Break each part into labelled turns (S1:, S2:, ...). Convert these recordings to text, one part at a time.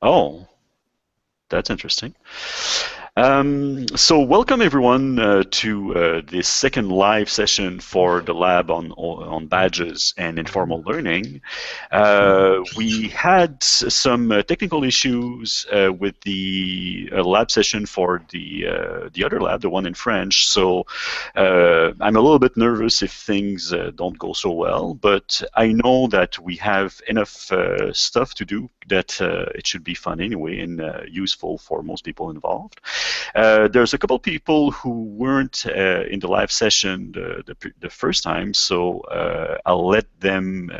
S1: Oh, that's interesting. So welcome everyone to this second live session for the lab on badges and informal learning. We had some technical issues with the lab session for the other lab, the one in French. So I'm a little bit nervous if things don't go so well, but I know that we have enough stuff to do that it should be fun anyway and useful for most people involved. There's a couple people who weren't in the live session the first time, so I'll let them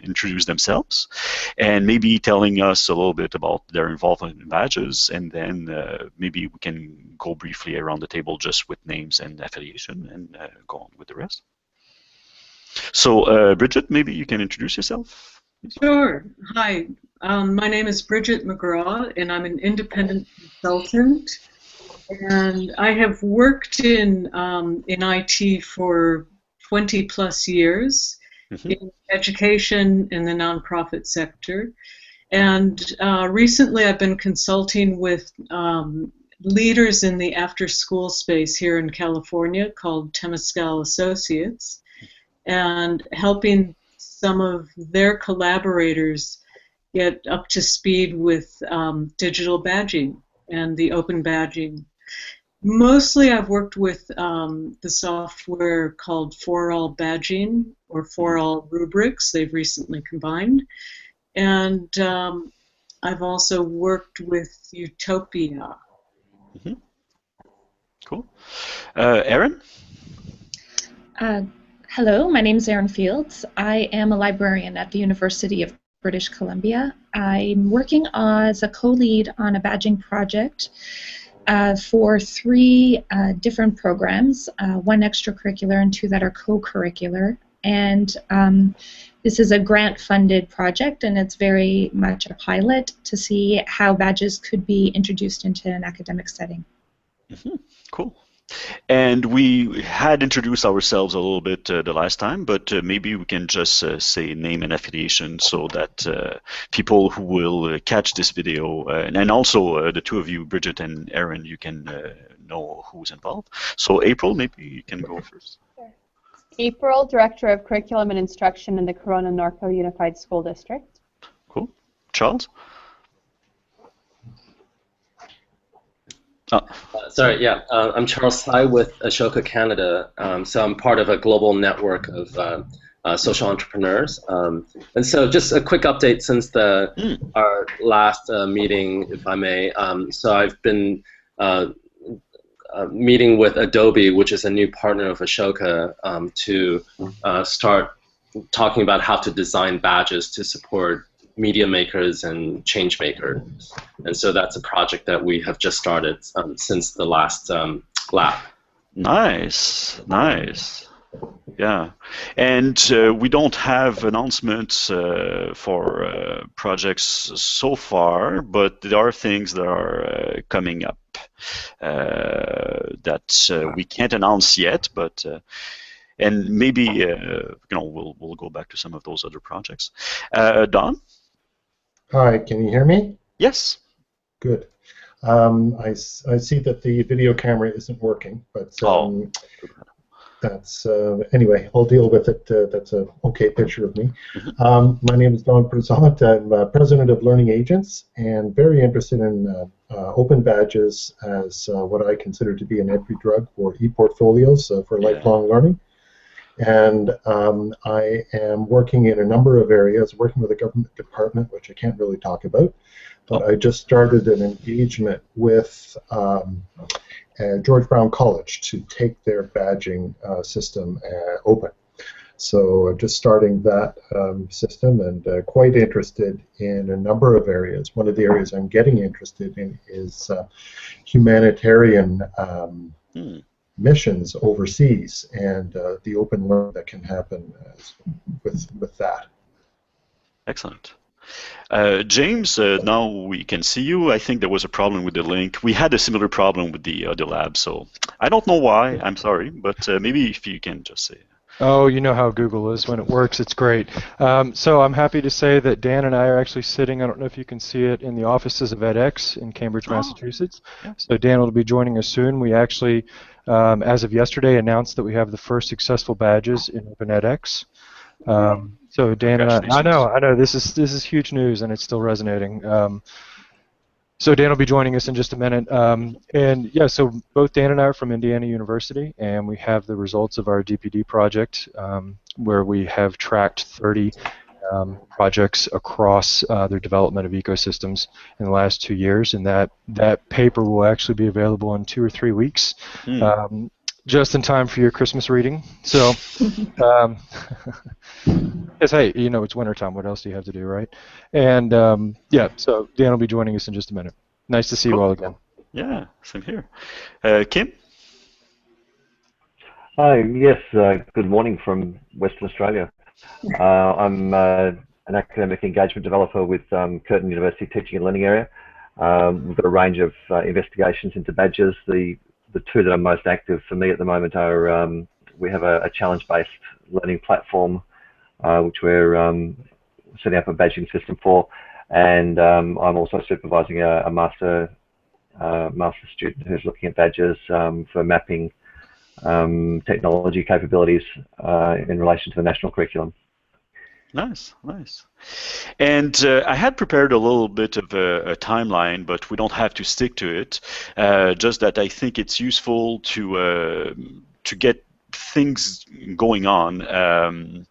S1: introduce themselves and maybe telling us a little bit about their involvement in badges, and then maybe we can go briefly around the table just with names and affiliation and go on with the rest. So Bridget, maybe you can introduce yourself.
S2: Sure. Hi, my name is Bridget McGraw, and I'm an independent consultant. And I have worked in IT for 20 plus years in education in the nonprofit sector. And recently I've been consulting with leaders in the after-school space here in California called Temescal Associates, and helping some of their collaborators get up to speed with digital badging and the open badging. Mostly I've worked with the software called For All Badging or For All Rubrics. They've recently combined. And I've also worked with Utopia.
S1: Cool. Erin?
S3: Hello, my name is Erin Fields. I am a librarian at the University of British Columbia. I'm working as a co-lead on a badging project for three different programs, one extracurricular and two that are co-curricular. And this is a grant-funded project, and it's very much a pilot to see how badges could be introduced into an academic setting.
S1: Cool. And we had introduced ourselves a little bit the last time, but maybe we can just say name and affiliation so that people who will catch this video, and also the two of you, Bridget and Erin, you can know who's involved. So April, maybe you can go first.
S4: Sure. April, Director of Curriculum and Instruction in the Corona Norco Unified School District.
S1: Cool. Charles?
S5: Sorry, yeah. I'm Charles Tsai with Ashoka Canada. So I'm part of a global network of social entrepreneurs. And so just a quick update since our last meeting, if I may. So I've been meeting with Adobe, which is a new partner of Ashoka, to start talking about how to design badges to support media makers and change makers. And so that's a project that we have just started since the last lab.
S1: Nice, nice. Yeah, and we don't have announcements for projects so far, but there are things that are coming up that we can't announce yet, but and maybe you know, we'll go back to some of those other projects. Don?
S6: Hi, can you hear me?
S1: Yes.
S6: Good. I see that the video camera isn't working, but that's anyway, I'll deal with it. That's an okay picture of me. My name is Don Prezant. I'm president of Learning Agents and very interested in open badges as what I consider to be an entry drug for e-portfolios for lifelong learning. And I am working in a number of areas, working with a government department, which I can't really talk about, but I just started an engagement with George Brown College to take their badging system open. So just starting that system, and quite interested in a number of areas. One of the areas I'm getting interested in is humanitarian missions overseas, and the open learning that can happen with that.
S1: Excellent. James, now we can see you. I think there was a problem with the link. We had a similar problem with the other lab, so I don't know why. I'm sorry, but maybe if you can just say.
S7: Oh, you know how Google is. When it works, it's great. So I'm happy to say that Dan and I are actually sitting, I don't know if you can see it, in the offices of edX in Cambridge,
S1: Oh,
S7: Massachusetts.
S1: yeah.
S7: So Dan will be joining us soon. We actually, as of yesterday, announced that we have the first successful badges in Open edX. So Dan and
S1: Congratulations.
S7: I know, this is huge news, and it's still resonating. So Dan will be joining us in just a minute. And yeah, so both Dan and I are from Indiana University, and we have the results of our DPD project, where we have tracked 30 projects across their development of ecosystems in the last 2 years, and that paper will actually be available in 2 or 3 weeks, just in time for your Christmas reading. So, because hey, you know it's wintertime. What else do you have to do, right? And yeah, so Dan will be joining us in just a minute. Nice to see you
S1: Cool.
S7: all again.
S1: Yeah, same here. Kim?
S8: Hi, yes, good morning from Western Australia. I'm an academic engagement developer with Curtin University Teaching and Learning Area. We've got a range of investigations into badges. The two that are most active for me at the moment are we have a challenge-based learning platform which we're setting up a badging system for, and I'm also supervising a master student who's looking at badges for mapping technology capabilities in relation to the national curriculum.
S1: Nice, nice. And I had prepared a little bit of a timeline, but we don't have to stick to it. Just that I think it's useful to get things going on.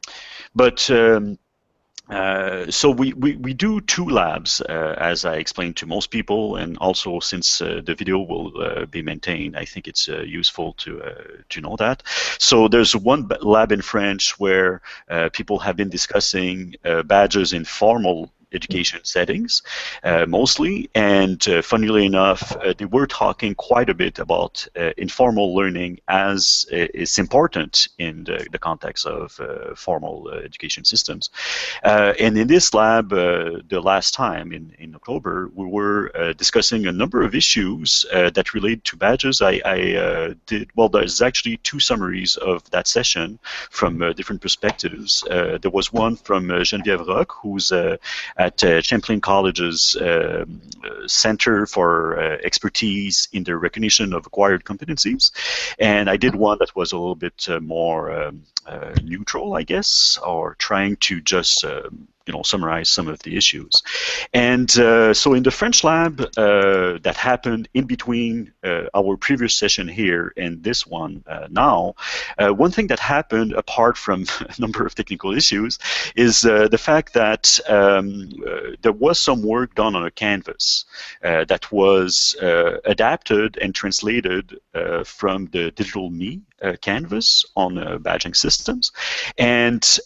S1: So we do two labs, as I explained to most people, and also since the video will be maintained, I think it's useful to know that. So there's one lab in French where people have been discussing badges in formal education settings, mostly, and funnily enough, they were talking quite a bit about informal learning as it's important in the context of formal education systems. And in this lab, the last time in October, we were discussing a number of issues that relate to badges. I did, well, there's actually two summaries of that session from different perspectives. There was one from Geneviève Roch, who's at Champlain College's Center for Expertise in the Recognition of Acquired Competencies. And I did one that was a little bit more neutral, I guess, or trying to just summarize some of the issues. And so in the French lab that happened in between our previous session here and this one now, one thing that happened apart from a number of technical issues is the fact that there was some work done on a canvas that was adapted and translated from the Digital Me canvas on badging systems, and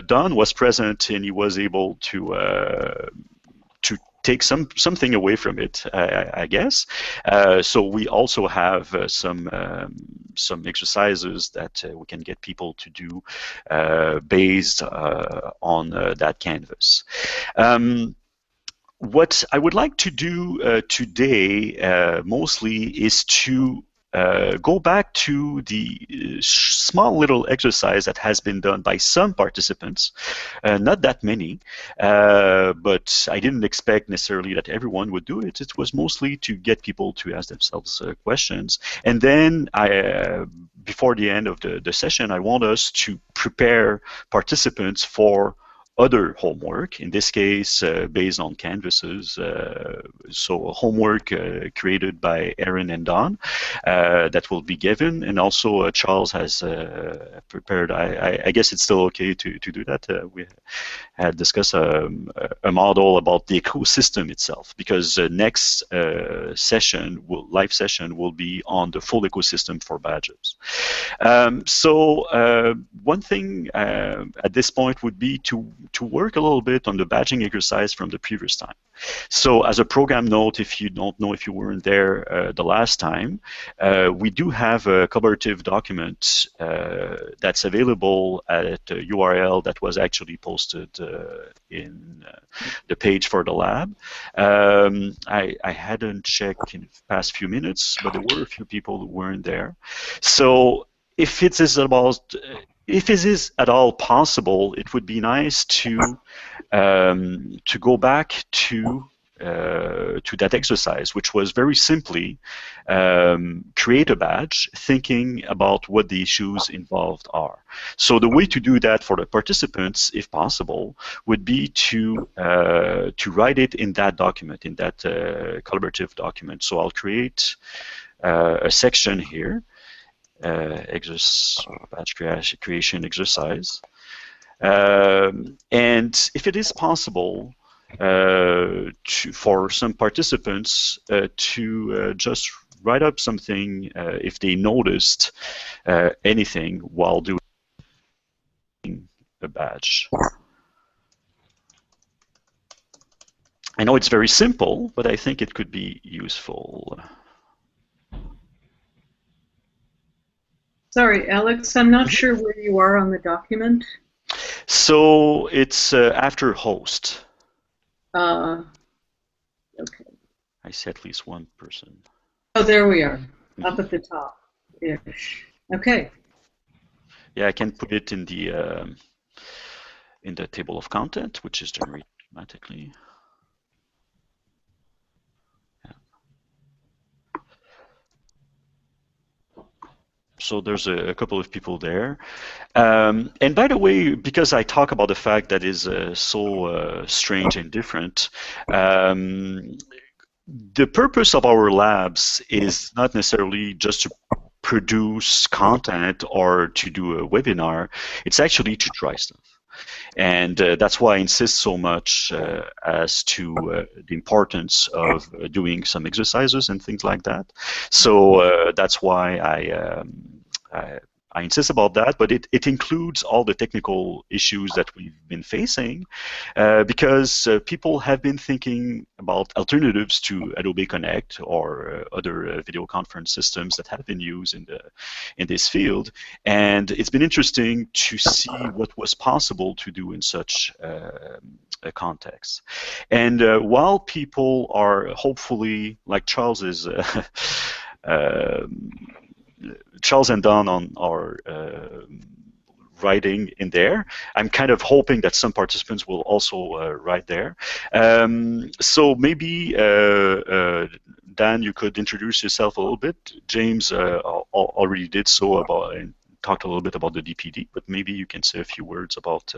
S1: Don was present, and he was able to take something away from it, I guess. So we also have some exercises that we can get people to do based on that canvas. What I would like to do today mostly is to go back to the small little exercise that has been done by some participants, not that many, but I didn't expect necessarily that everyone would do it. It was mostly to get people to ask themselves questions. And then before the end of the session, I want us to prepare participants for other homework, in this case based on canvases, so homework created by Erin and Don that will be given, and also Charles has prepared, I guess it's still okay to do that. We had discussed a model about the ecosystem itself, because next live session will be on the full ecosystem for badges. So one thing at this point would be to work a little bit on the badging exercise from the previous time. So as a program note, if you don't know, if you weren't there the last time, we do have a collaborative document that's available at a URL that was actually posted in the page for the lab. I hadn't checked in the past few minutes, but there were a few people who weren't there. So if it is about if it is at all possible, it would be nice to go back to that exercise, which was very simply create a badge thinking about what the issues involved are. So the way to do that for the participants, if possible, would be to write it in that document, in that collaborative document. So I'll create a section here, badge creation exercise. And if it is possible, for some participants to just write up something if they noticed anything while doing a badge. I know it's very simple, but I think it could be useful.
S2: Sorry, Alex, I'm not sure where you are on the document.
S1: So it's after host.
S2: Okay.
S1: I see at least one person.
S2: Oh, there we are, up at the top. Ish. Okay.
S1: Yeah, I can put it in the table of content, which is generated automatically. So there's a couple of people there. And by the way, because I talk about the fact that is so strange and different, the purpose of our labs is not necessarily just to produce content or to do a webinar. It's actually to try stuff. And that's why I insist so much as to the importance of doing some exercises and things like that. So that's why I insist about that, but it includes all the technical issues that we've been facing because people have been thinking about alternatives to Adobe Connect or other video conference systems that have been used in this field, and it's been interesting to see what was possible to do in such a context. And while people are hopefully, like Charles is Charles and Don are writing in there. I'm kind of hoping that some participants will also write there. So maybe, Dan, you could introduce yourself a little bit. James already did so and talked a little bit about the DPD, but maybe you can say a few words about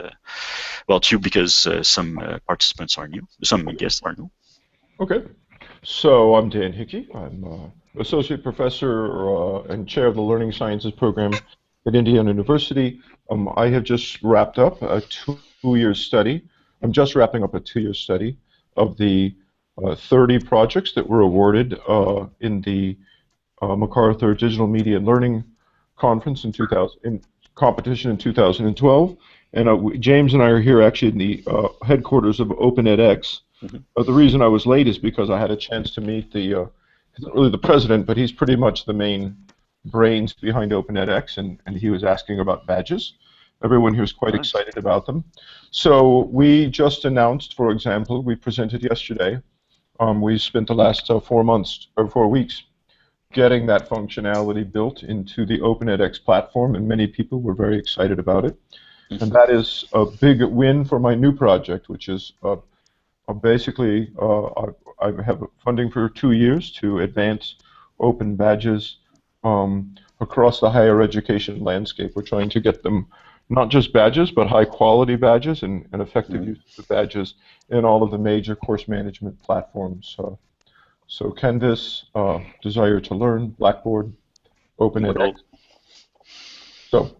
S1: you because some participants are new, some guests are new.
S9: Okay. So I'm Dan Hickey. I'm Associate Professor and Chair of the Learning Sciences Program at Indiana University. I have just wrapped up a two-year study. I'm just wrapping up a two-year study of the 30 projects that were awarded in the MacArthur Digital Media and Learning Conference in competition in 2012. And James and I are here actually in the headquarters of OpenEdX. The reason I was late is because I had a chance to meet he's not really the president, but he's pretty much the main brains behind OpenEdX, and he was asking about badges. Everyone here is quite excited about them. So we just announced, for example, we presented yesterday, we spent the last 4 weeks getting that functionality built into the OpenEdX platform, and many people were very excited about it. And that is a big win for my new project, which is basically, I have funding for 2 years to advance open badges across the higher education landscape. We're trying to get them not just badges, but high-quality badges and effective use of badges in all of the major course management platforms. So Canvas, Desire to Learn, Blackboard, OpenEdX. So,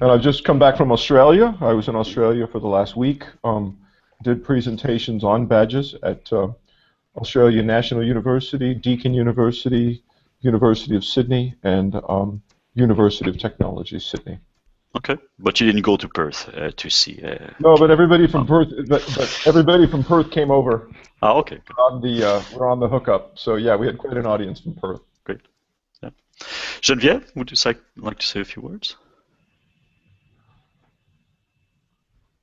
S9: and I've just come back from Australia. I was in Australia for the last week. Did presentations on badges at Australia National University, Deakin University, University of Sydney, and University of Technology, Sydney.
S1: Okay, but you didn't go to Perth to see.
S9: No, but everybody from Perth, but everybody from Perth came over.
S1: Oh, okay. Good.
S9: We're on the hookup. So yeah, we had quite an audience from Perth.
S1: Great. Yeah. Geneviève, would you like to say a few words?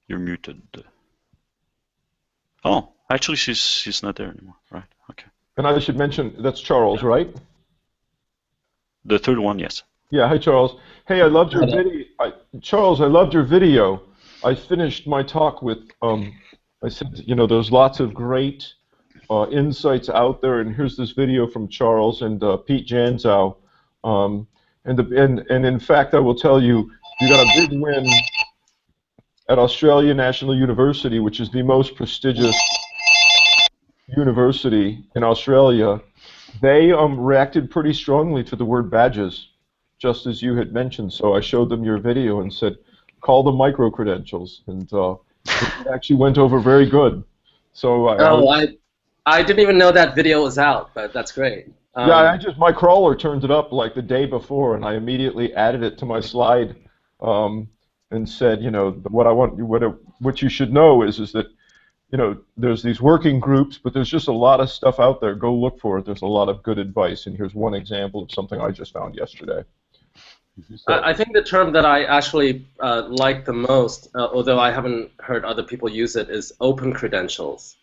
S1: You're muted. Oh, actually, she's not there anymore. Right. Okay.
S9: And I should mention that's Charles, right?
S1: The third one, yes.
S9: Yeah, hi Charles. Hey, I loved your video. Charles, I loved your video. I finished my talk with, I said, there's lots of great insights out there, and here's this video from Charles and Pete Janzow. And in fact, I will tell you, you got a big win at Australia National University, which is the most prestigious university in Australia. They reacted pretty strongly to the word badges, just as you had mentioned. So I showed them your video and said, call them micro-credentials. And it actually went over very good. So
S5: I didn't even know that video was out, but that's great.
S9: Yeah, my crawler turned it up like the day before, and I immediately added it to my slide and said, what you should know is that, there's these working groups, but there's just a lot of stuff out there. Go look for it. There's a lot of good advice, and here's one example of something I just found yesterday.
S5: So. I think the term that I actually like the most, although I haven't heard other people use it, is open credentials.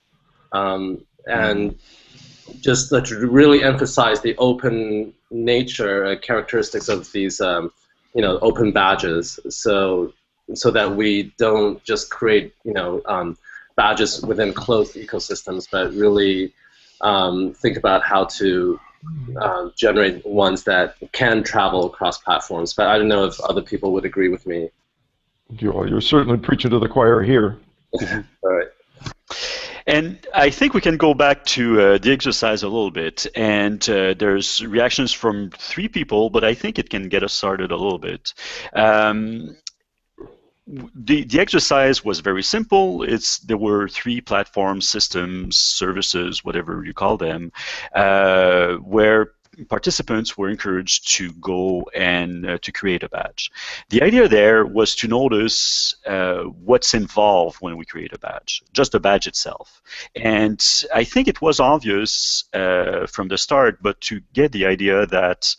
S5: And just to really emphasize the open nature, characteristics of these, open badges, so that we don't just create, badges within closed ecosystems, but really think about how to generate ones that can travel across platforms. But I don't know if other people would agree with me.
S9: You're certainly preaching to the choir here.
S5: All right.
S1: And I think we can go back to the exercise a little bit. And there's reactions from 3 people, but I think it can get us started a little bit. The exercise was very simple. There were 3 platforms, systems, services, whatever you call them, where participants were encouraged to go and to create a badge. The idea there was to notice what's involved when we create a badge, just the badge itself. And I think it was obvious from the start, but to get the idea that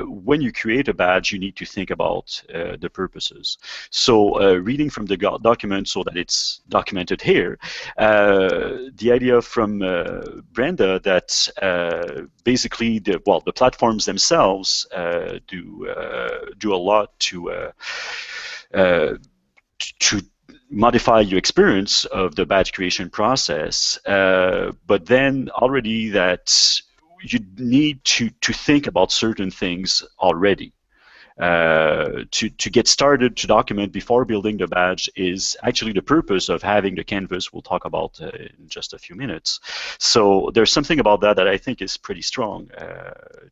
S1: when you create a badge, you need to think about the purposes. So reading from the document so that it's documented here, the idea from Brenda that basically the platforms themselves do a lot to modify your experience of the badge creation process, but then already that you need to think about certain things already. To get started to document before building the badge is actually the purpose of having the canvas we'll talk about in just a few minutes. So there's something about that I think is pretty strong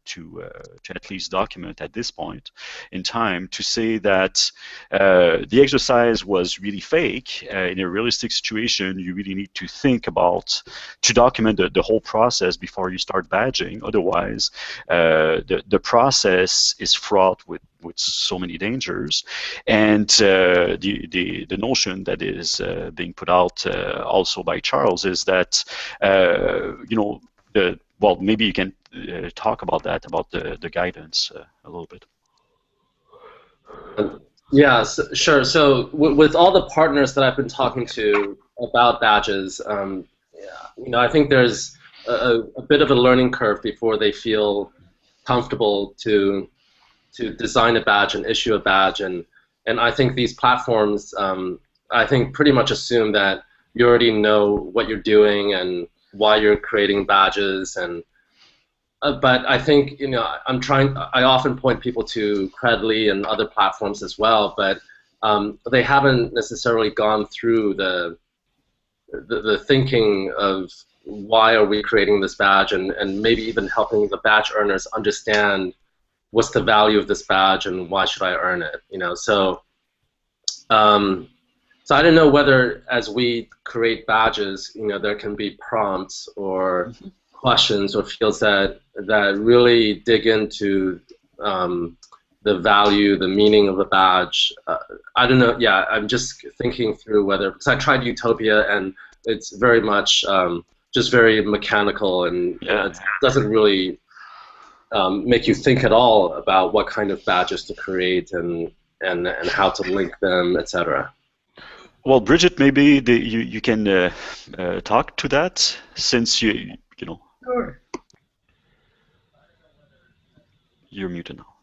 S1: to at least document at this point in time, to say that the exercise was really fake. In a realistic situation, you really need to think about, to document the whole process before you start badging. Otherwise, the process is fraught with so many dangers, and the notion that is being put out also by Charles is that maybe you can talk about that, about the guidance a little bit.
S5: Yeah, sure. So with all the partners that I've been talking to about badges, I think there's a bit of a learning curve before they feel comfortable to design a badge and issue a badge, and I think these platforms, I think pretty much assume that you already know what you're doing and why you're creating badges, and but I think I often point people to Credly and other platforms as well, but they haven't necessarily gone through the thinking of why are we creating this badge, and maybe even helping the badge earners understand what's the value of this badge and why should I earn it, So I don't know whether as we create badges, there can be prompts or questions or fields that really dig into the value, the meaning of a badge. I don't know. Yeah, I'm just thinking through whether, because I tried Utopia and it's very much just very mechanical, and it doesn't really make you think at all about what kind of badges to create and how to link them, etc.
S1: Well, Bridget, maybe you can talk to that, since you know.
S2: Sure.
S1: You're muted now.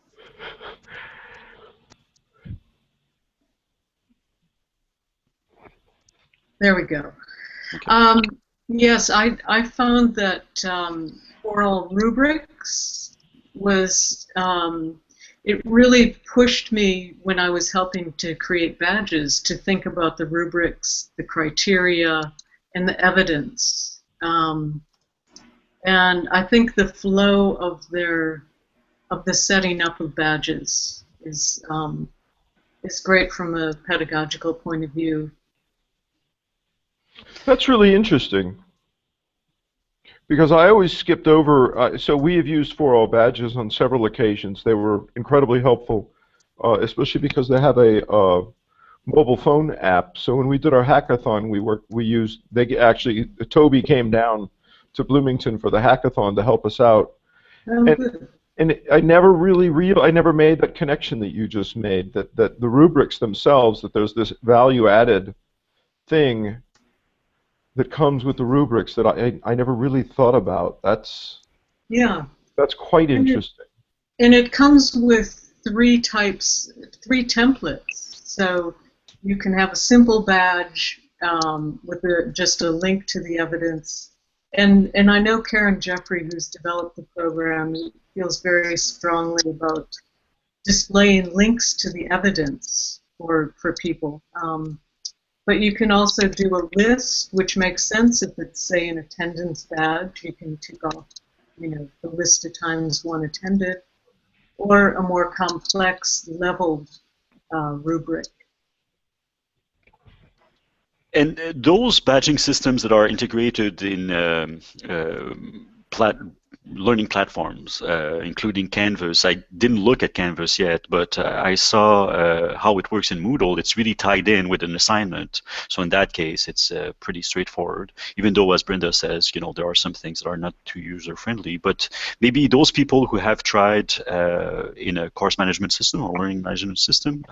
S2: There we go.
S1: Okay.
S2: Yes, I found that oral rubrics was, it really pushed me when I was helping to create badges to think about the rubrics, the criteria, and the evidence. And I think the flow of the setting up of badges is great from a pedagogical point of view.
S9: That's really interesting because I always skipped over. So we have used 4L badges on several occasions. They were incredibly helpful, especially because they have a mobile phone app. So when we did our hackathon, Toby came down to Bloomington for the hackathon to help us out. And I never made that connection that you just made, that the rubrics themselves, that there's this value added thing that comes with the rubrics that I never really thought about. That's quite interesting.
S2: And it comes with three templates. So you can have a simple badge with just a link to the evidence. And I know Karen Jeffrey, who's developed the program, feels very strongly about displaying links to the evidence for people. But you can also do a list, which makes sense if it's, say, an attendance badge. You can tick off, the list of times one attended, or a more complex leveled rubric.
S1: And those badging systems that are integrated in learning platforms, including Canvas. I didn't look at Canvas yet, but I saw how it works in Moodle. It's really tied in with an assignment. So in that case, it's pretty straightforward, even though, as Brenda says, there are some things that are not too user-friendly. But maybe those people who have tried in a course management system or learning management system,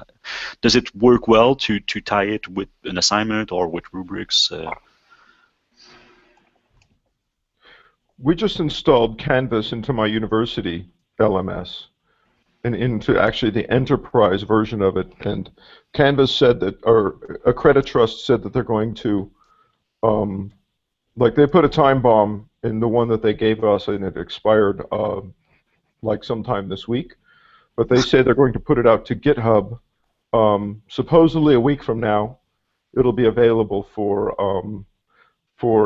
S1: does it work well to tie it with an assignment or with rubrics?
S9: We just installed Canvas into my university LMS and into actually the enterprise version of it. And Canvas said that, or Accredit Trust said that they're going to, like they put a time bomb in the one that they gave us and it expired like sometime this week. But they say they're going to put it out to GitHub. Supposedly a week from now, it'll be available for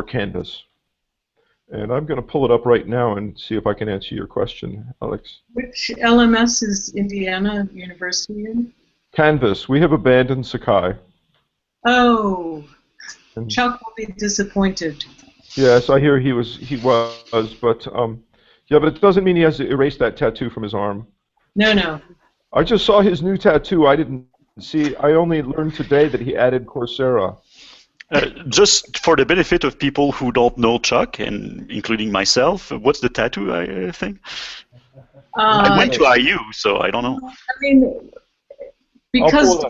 S9: Canvas. And I'm going to pull it up right now and see if I can answer your question, Alex.
S2: Which LMS is Indiana University in?
S9: Canvas. We have abandoned Sakai.
S2: Oh, Chuck will be disappointed.
S9: Yes, I hear he was, but yeah, but it doesn't mean he has to erase that tattoo from his arm.
S2: No.
S9: I just saw his new tattoo. I didn't see. I only learned today that he added Coursera.
S1: Just for the benefit of people who don't know Chuck, and including myself, what's the tattoo, I think? I went to IU, so I don't know.
S2: I mean, because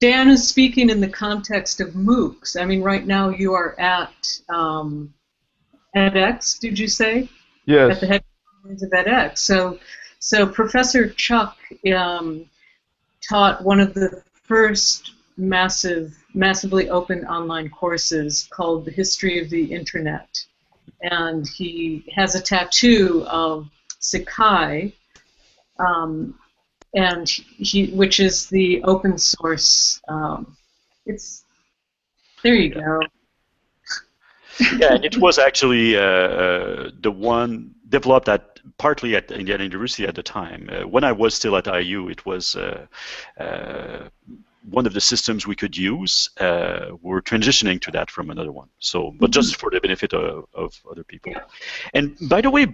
S2: Dan is speaking in the context of MOOCs. I mean, right now you are at edX, did you say?
S9: Yes.
S2: At the headquarters of edX. So Professor Chuck taught one of the first massively open online courses called The History of the Internet. And he has a tattoo of Sakai, which is the open source. There you go.
S1: Yeah, and it was actually the one developed partly at Indiana University at the time. When I was still at IU, it was one of the systems we could use. We're transitioning to that from another one. So, but just for the benefit of other people. And by the way,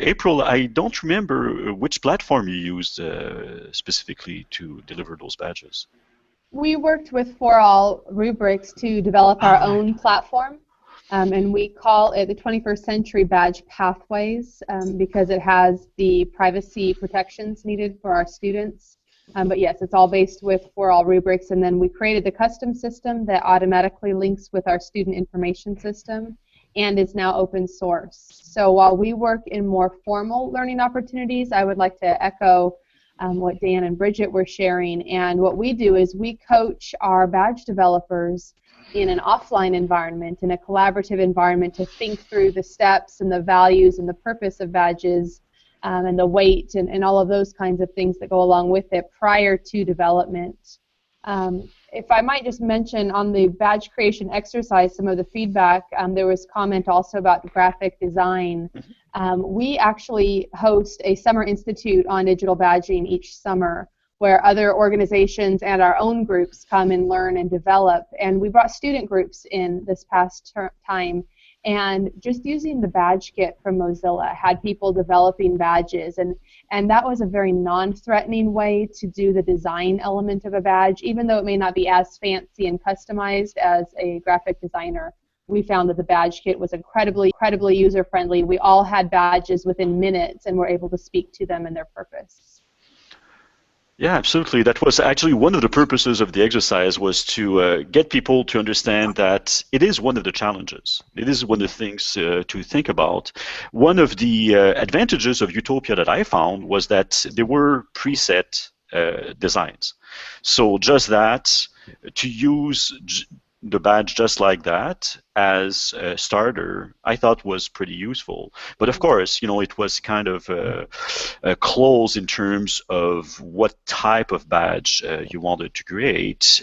S1: April, I don't remember which platform you used specifically to deliver those badges.
S4: We worked with 4All Rubrics to develop our own platform. And we call it the 21st Century Badge Pathways because it has the privacy protections needed for our students. But yes, it's all based with 4All Rubrics, and then we created the custom system that automatically links with our student information system and is now open source. So while we work in more formal learning opportunities, I would like to echo what Dan and Bridget were sharing. And what we do is we coach our badge developers in an offline environment, in a collaborative environment, to think through the steps and the values and the purpose of badges and the weight and all of those kinds of things that go along with it prior to development. If I might just mention on the badge creation exercise, some of the feedback, there was comment also about graphic design. We actually host a summer institute on digital badging each summer, where other organizations and our own groups come and learn and develop. And we brought student groups in this past time, and just using the badge kit from Mozilla had people developing badges, and that was a very non-threatening way to do the design element of a badge, even though it may not be as fancy and customized as a graphic designer. We found that the badge kit was incredibly user-friendly. We all had badges within minutes and were able to speak to them and their purpose.
S1: Yeah, absolutely. That was actually one of the purposes of the exercise, was to get people to understand that it is one of the challenges. It is one of the things to think about. One of the advantages of Utopia that I found was that there were preset designs. So just that, to use the badge just like that as a starter, I thought was pretty useful. But of course, you know, it was kind of closed in terms of what type of badge you wanted to create.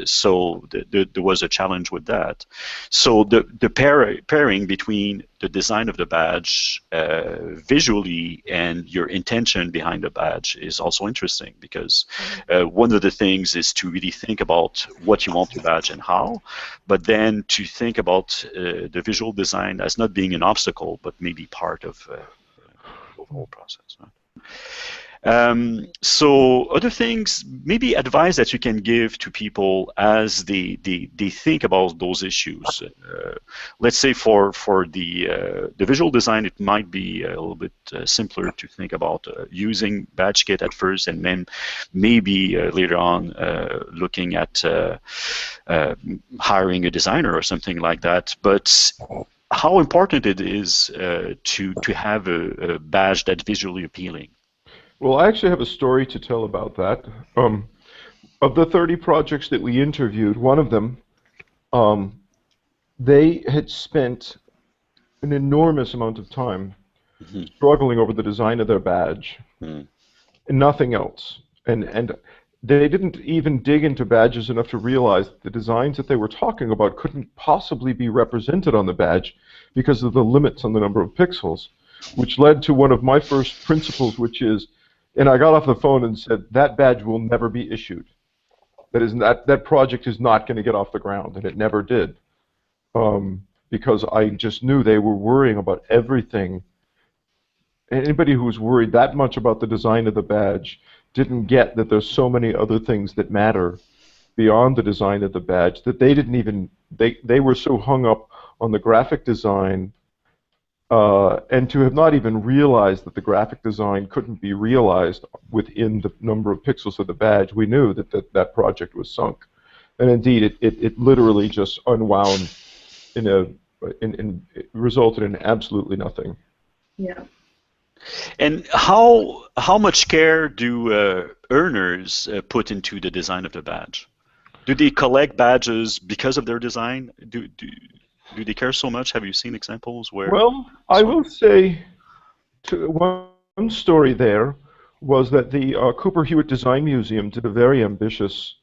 S1: So there was a challenge with that. So the pairing between the design of the badge visually and your intention behind the badge is also interesting, because one of the things is to really think about what you want to badge and how, but then to think about the visual design as not being an obstacle, but maybe part of the whole process. So other things, maybe advice that you can give to people as they think about those issues. Let's say for the visual design, it might be a little bit simpler to think about using badge kit at first, and then maybe later on looking at hiring a designer or something like that. But how important it is to have a badge that's visually appealing.
S9: Well, I actually have a story to tell about that. Of the 30 projects that we interviewed, one of them, they had spent an enormous amount of time struggling over the design of their badge, and nothing else. And they didn't even dig into badges enough to realize that the designs that they were talking about couldn't possibly be represented on the badge because of the limits on the number of pixels, which led to one of my first principles, which is, and I got off the phone and said, that badge will never be issued. That project is not going to get off the ground, and it never did, because I just knew they were worrying about everything. Anybody who was worried that much about the design of the badge didn't get that there's so many other things that matter beyond the design of the badge that they didn't even, they were so hung up on the graphic design, and to have not even realized that the graphic design couldn't be realized within the number of pixels of the badge, we knew that that project was sunk. And indeed, it literally just unwound it resulted in absolutely nothing.
S2: Yeah.
S1: And how much care do earners put into the design of the badge? Do they collect badges because of their design? Do they care so much? Have you seen examples where?
S9: Well, I will say, one story there was that the Cooper Hewitt Design Museum did a very ambitious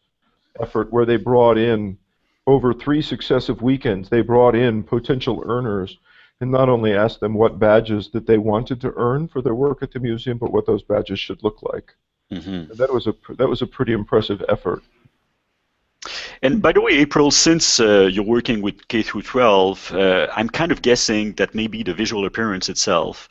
S9: effort where they brought in, over 3 successive weekends, they brought in potential earners and not only asked them what badges that they wanted to earn for their work at the museum, but what those badges should look like. And that was a pretty impressive effort.
S1: And by the way, April, since you're working with K through 12, I'm kind of guessing that maybe the visual appearance itself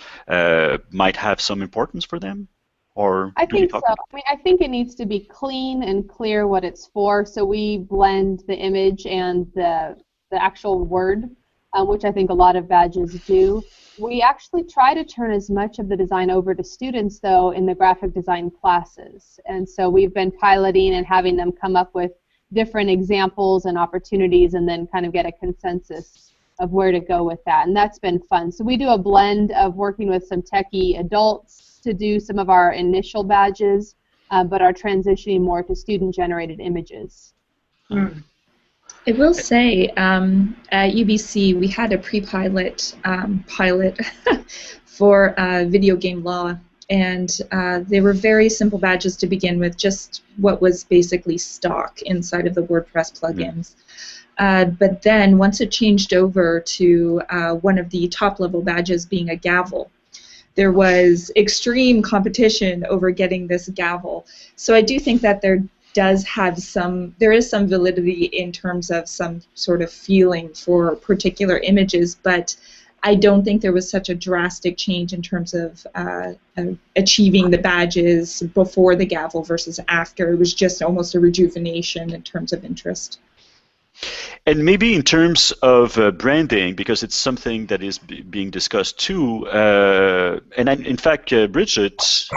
S1: might have some importance for them, or
S4: I think so. I mean, I think it needs to be clean and clear what it's for. So we blend the image and the actual word, which I think a lot of badges do. We actually try to turn as much of the design over to students, though, in the graphic design classes. And so we've been piloting and having them come up with different examples and opportunities, and then kind of get a consensus where to go with that, and that's been fun. So we do a blend of working with some techie adults to do some of our initial badges, but are transitioning more to student-generated images.
S3: I will say, at UBC, we had a pre-pilot pilot for video game law, and they were very simple badges to begin with, just what was basically stock inside of the WordPress plugins. But then once it changed over to one of the top-level badges being a gavel, there was extreme competition over getting this gavel. So I do think that there is some validity in terms of some sort of feeling for particular images, but I don't think there was such a drastic change in terms of achieving the badges before the gavel versus after. It was just almost a rejuvenation in terms of interest.
S1: And maybe in terms of branding, because it's something that is being discussed too, in fact, Bridget,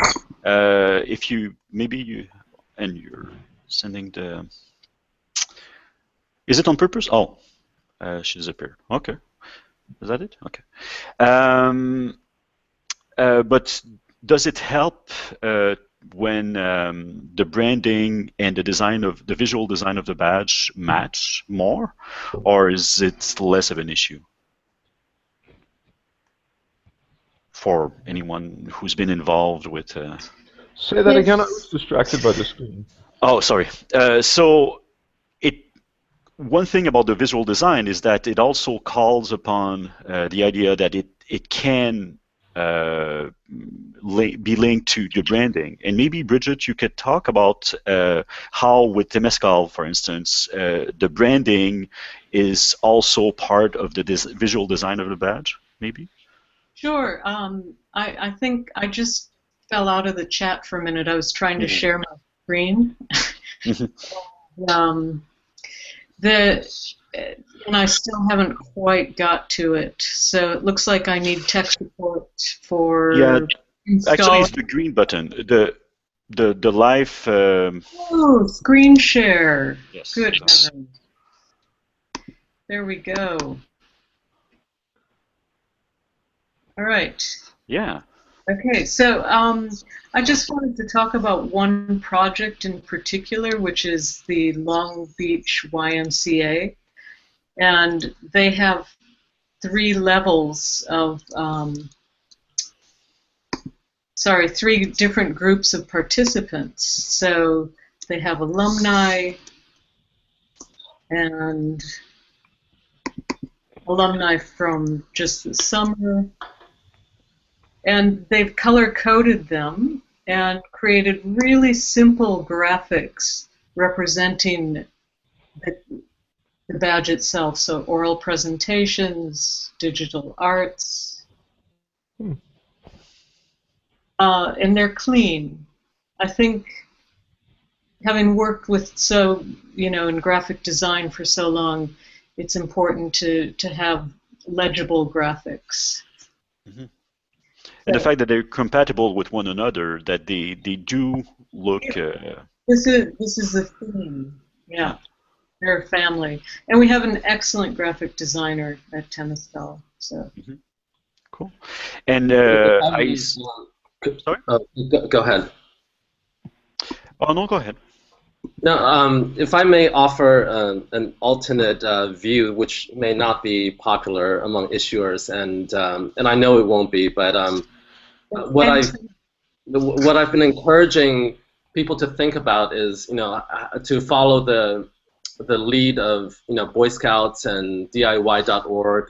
S1: if you, and you're sending the, is it on purpose? Oh, she disappeared. Okay. Is that it? Okay. But does it help when the branding and the visual design of the badge match more, or is it less of an issue for anyone who's been involved with?
S9: Say that again. I was distracted by the screen.
S1: Oh, sorry. One thing about the visual design is that it also calls upon the idea that it can be linked to the branding. And maybe, Bridget, you could talk about how with Temescal, for instance, the branding is also part of the visual design of the badge, maybe?
S2: Sure. I think I just fell out of the chat for a minute. I was trying to share my screen. And I still haven't quite got to it. So it looks like I need tech support for
S1: actually it's the green button. The live
S2: oh, screen share.
S1: Yes.
S2: Good heavens. There we go. All right.
S1: Yeah.
S2: Okay, so I just wanted to talk about one project in particular, which is the Long Beach YMCA. And they have 3 levels of, 3 different groups of participants. So they have alumni and alumni from just the summer. And they've color-coded them and created really simple graphics representing the badge itself. So oral presentations, digital arts, and they're clean. I think having worked with in graphic design for so long, it's important to have legible graphics.
S1: Mm-hmm. And the fact that they're compatible with one another, that they do look.
S2: This is the theme. Yeah, they're a family, and we have an excellent graphic designer at Temescal. So.
S1: Mm-hmm. Cool. And sorry.
S5: Go ahead.
S1: Oh no, go ahead.
S5: No, if I may offer an alternate view, which may not be popular among issuers, and I know it won't be, but what I've been encouraging people to think about is, to follow the lead of Boy Scouts and DIY.org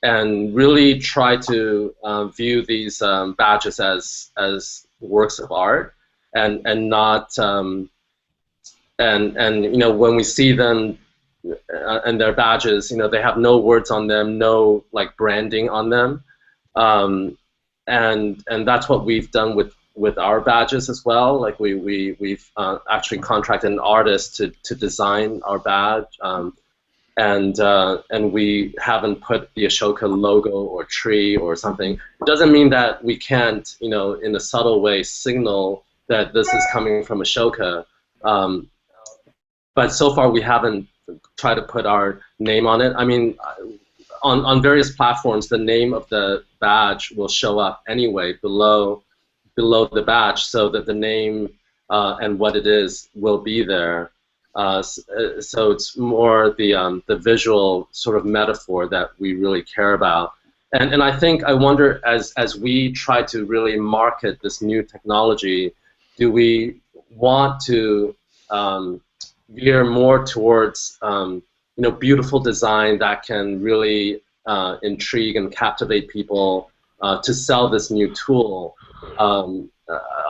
S5: and really try to view these badges as works of art and not when we see them and their badges, they have no words on them, no branding on them, and that's what we've done with our badges as well. Like we've actually contracted an artist to design our badge, and we haven't put the Ashoka logo or tree or something. It doesn't mean that we can't, in a subtle way, signal that this is coming from Ashoka. But so far we haven't tried to put our name on it. I mean, on various platforms, the name of the badge will show up anyway below the badge, so that the name and what it is will be there. So it's more the visual sort of metaphor that we really care about. And I wonder, as we try to really market this new technology, do we want to veer more towards beautiful design that can really intrigue and captivate people to sell this new tool?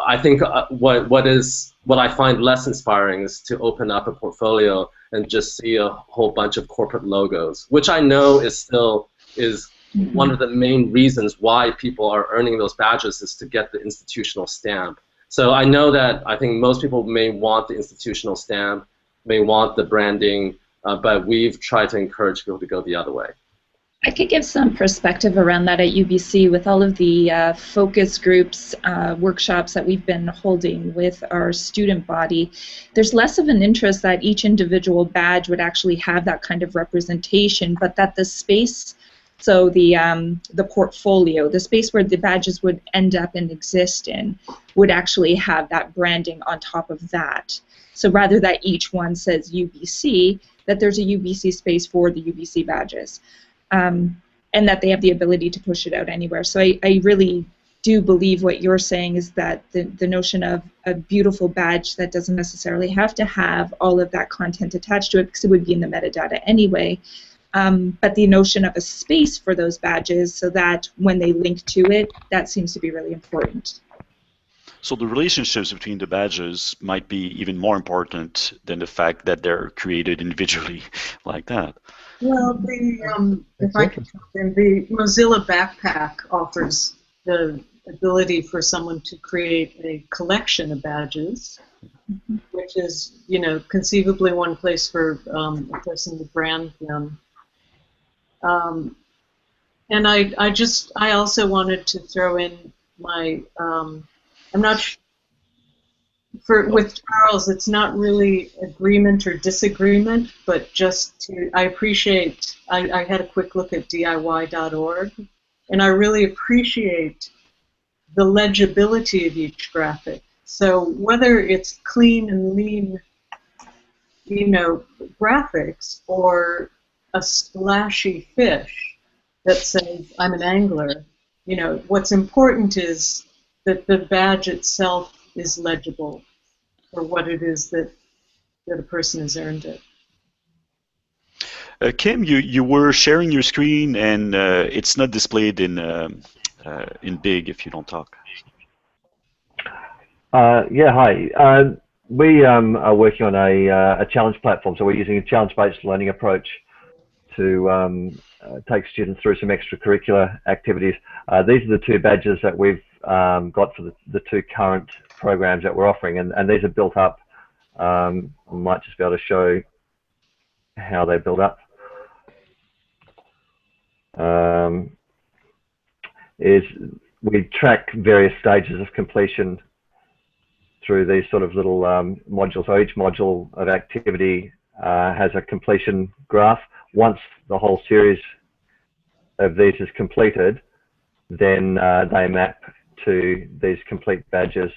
S5: I think what I find less inspiring is to open up a portfolio and just see a whole bunch of corporate logos, which I know is one of the main reasons why people are earning those badges, is to get the institutional stamp. So I know that I think most people may want the institutional stamp, may want the branding, but we've tried to encourage people to go the other way.
S3: I could give some perspective around that at UBC with all of the focus groups, workshops that we've been holding with our student body. There's less of an interest that each individual badge would actually have that kind of representation, but that the space, so the portfolio, the space where the badges would end up and exist in, would actually have that branding on top of that. So rather that each one says UBC, that there's a UBC space for the UBC badges. And that they have the ability to push it out anywhere. So I really do believe what you're saying is that the notion of a beautiful badge that doesn't necessarily have to have all of that content attached to it, because it would be in the metadata anyway, but the notion of a space for those badges so that when they link to it, that seems to be really important.
S1: So the relationships between the badges might be even more important than the fact that they're created individually like that.
S2: Well, if I can jump in, the Mozilla Backpack offers the ability for someone to create a collection of badges, which is, conceivably one place for a person to brand them. And I also wanted to throw in my, I'm not sure. With Charles, it's not really agreement or disagreement, but just I appreciate, I had a quick look at DIY.org, and I really appreciate the legibility of each graphic. So whether it's clean and lean, graphics, or a splashy fish that says, I'm an angler, what's important is that the badge itself is legible for what it is that a person has earned it.
S1: Kim, you were sharing your screen, and it's not displayed in big if you don't talk.
S8: Yeah, hi. We are working on a challenge platform, so we're using a challenge-based learning approach to take students through some extracurricular activities. These are the two badges that we've got for the two current programs that we're offering, and these are built up. I might just be able to show how they build up. Is we track various stages of completion through these sort of little modules. So each module of activity has a completion graph. Once the whole series of these is completed, then they map to these complete badges,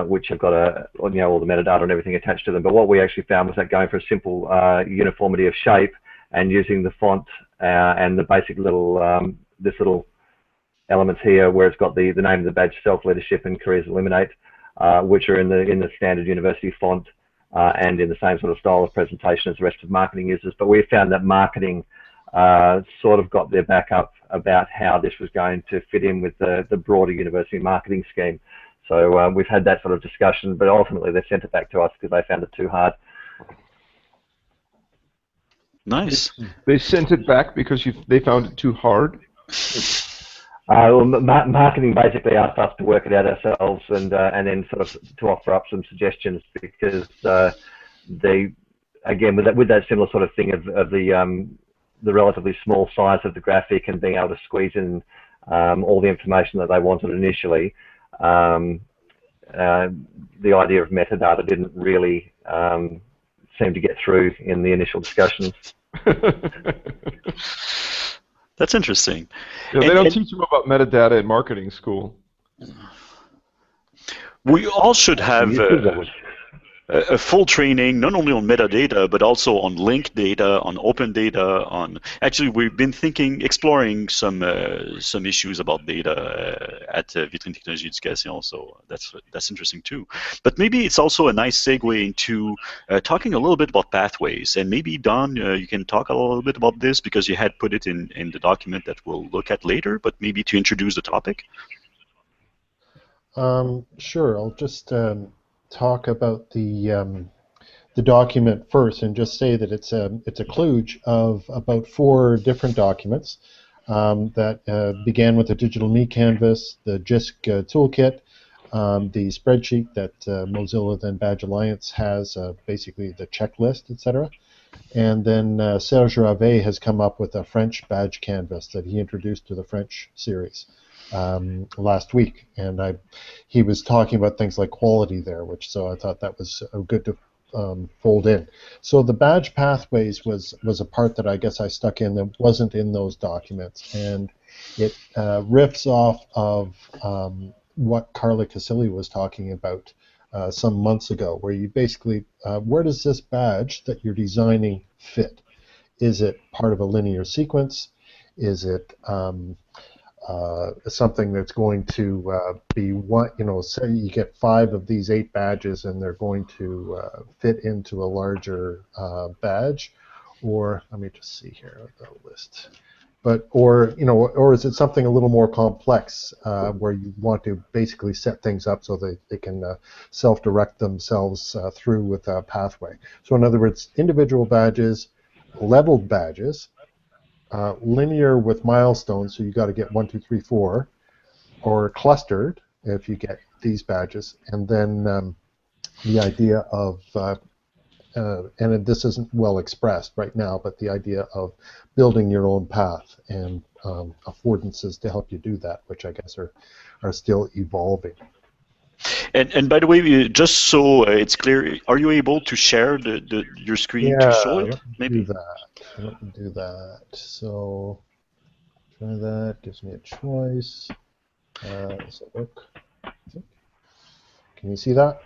S8: which have got all the metadata and everything attached to them. But what we actually found was that going for a simple uniformity of shape and using the font and the basic little this little elements here, where it's got the name of the badge, self-leadership and careers eliminate, which are in the standard university font and in the same sort of style of presentation as the rest of marketing uses. But we found that marketing sort of got their back up about how this was going to fit in with the broader university marketing scheme. So we've had that sort of discussion, but ultimately they sent it back to us because they found it too hard.
S1: Nice.
S9: They sent it back because they found it too hard?
S8: Well, marketing basically asked us to work it out ourselves and then sort of to offer up some suggestions, because they, again, with that similar sort of thing of the relatively small size of the graphic and being able to squeeze in all the information that they wanted initially, the idea of metadata didn't really seem to get through in the initial discussions.
S1: That's interesting.
S9: Yeah, they don't teach them about metadata in marketing school.
S1: We all should have
S8: YouTube, that would.
S1: a full training, not only on metadata, but also on linked data, on open data. On actually, we've been exploring some issues about data at Vitrine technologie-éducation. So that's interesting too. But maybe it's also a nice segue into talking a little bit about pathways. And maybe Don, you can talk a little bit about this because you had put it in the document that we'll look at later. But maybe to introduce the topic.
S6: Sure. I'll just talk about the document first, and just say that it's a kludge of about 4 different documents that began with the Digital Me Canvas, the JISC toolkit, the spreadsheet that Mozilla then Badge Alliance has, basically the checklist, etc. And then Serge Ravet has come up with a French badge canvas that he introduced to the French series last week, and he was talking about things like quality there, so I thought that was good to fold in. So the badge pathways was a part that I guess I stuck in that wasn't in those documents, and it riffs off of what Carla Casilli was talking about some months ago, where you basically, where does this badge that you're designing fit? Is it part of a linear sequence? Is it something that's going to be one, say you get 5 of these 8 badges and they're going to fit into a larger badge, or let me just see here the list. But or is it something a little more complex where you want to basically set things up so they can self-direct themselves through with a pathway. So in other words, individual badges, leveled badges, linear with milestones, so you got to get 1, 2, 3, 4, or clustered if you get these badges, and then the idea of and this isn't well expressed right now, but the idea of building your own path and affordances to help you do that, which I guess are still evolving.
S1: And by the way, just so it's clear, are you able to share your screen to show it? Maybe.
S6: Let me do that. So try that. Gives me a choice. Does it work? Can you see that?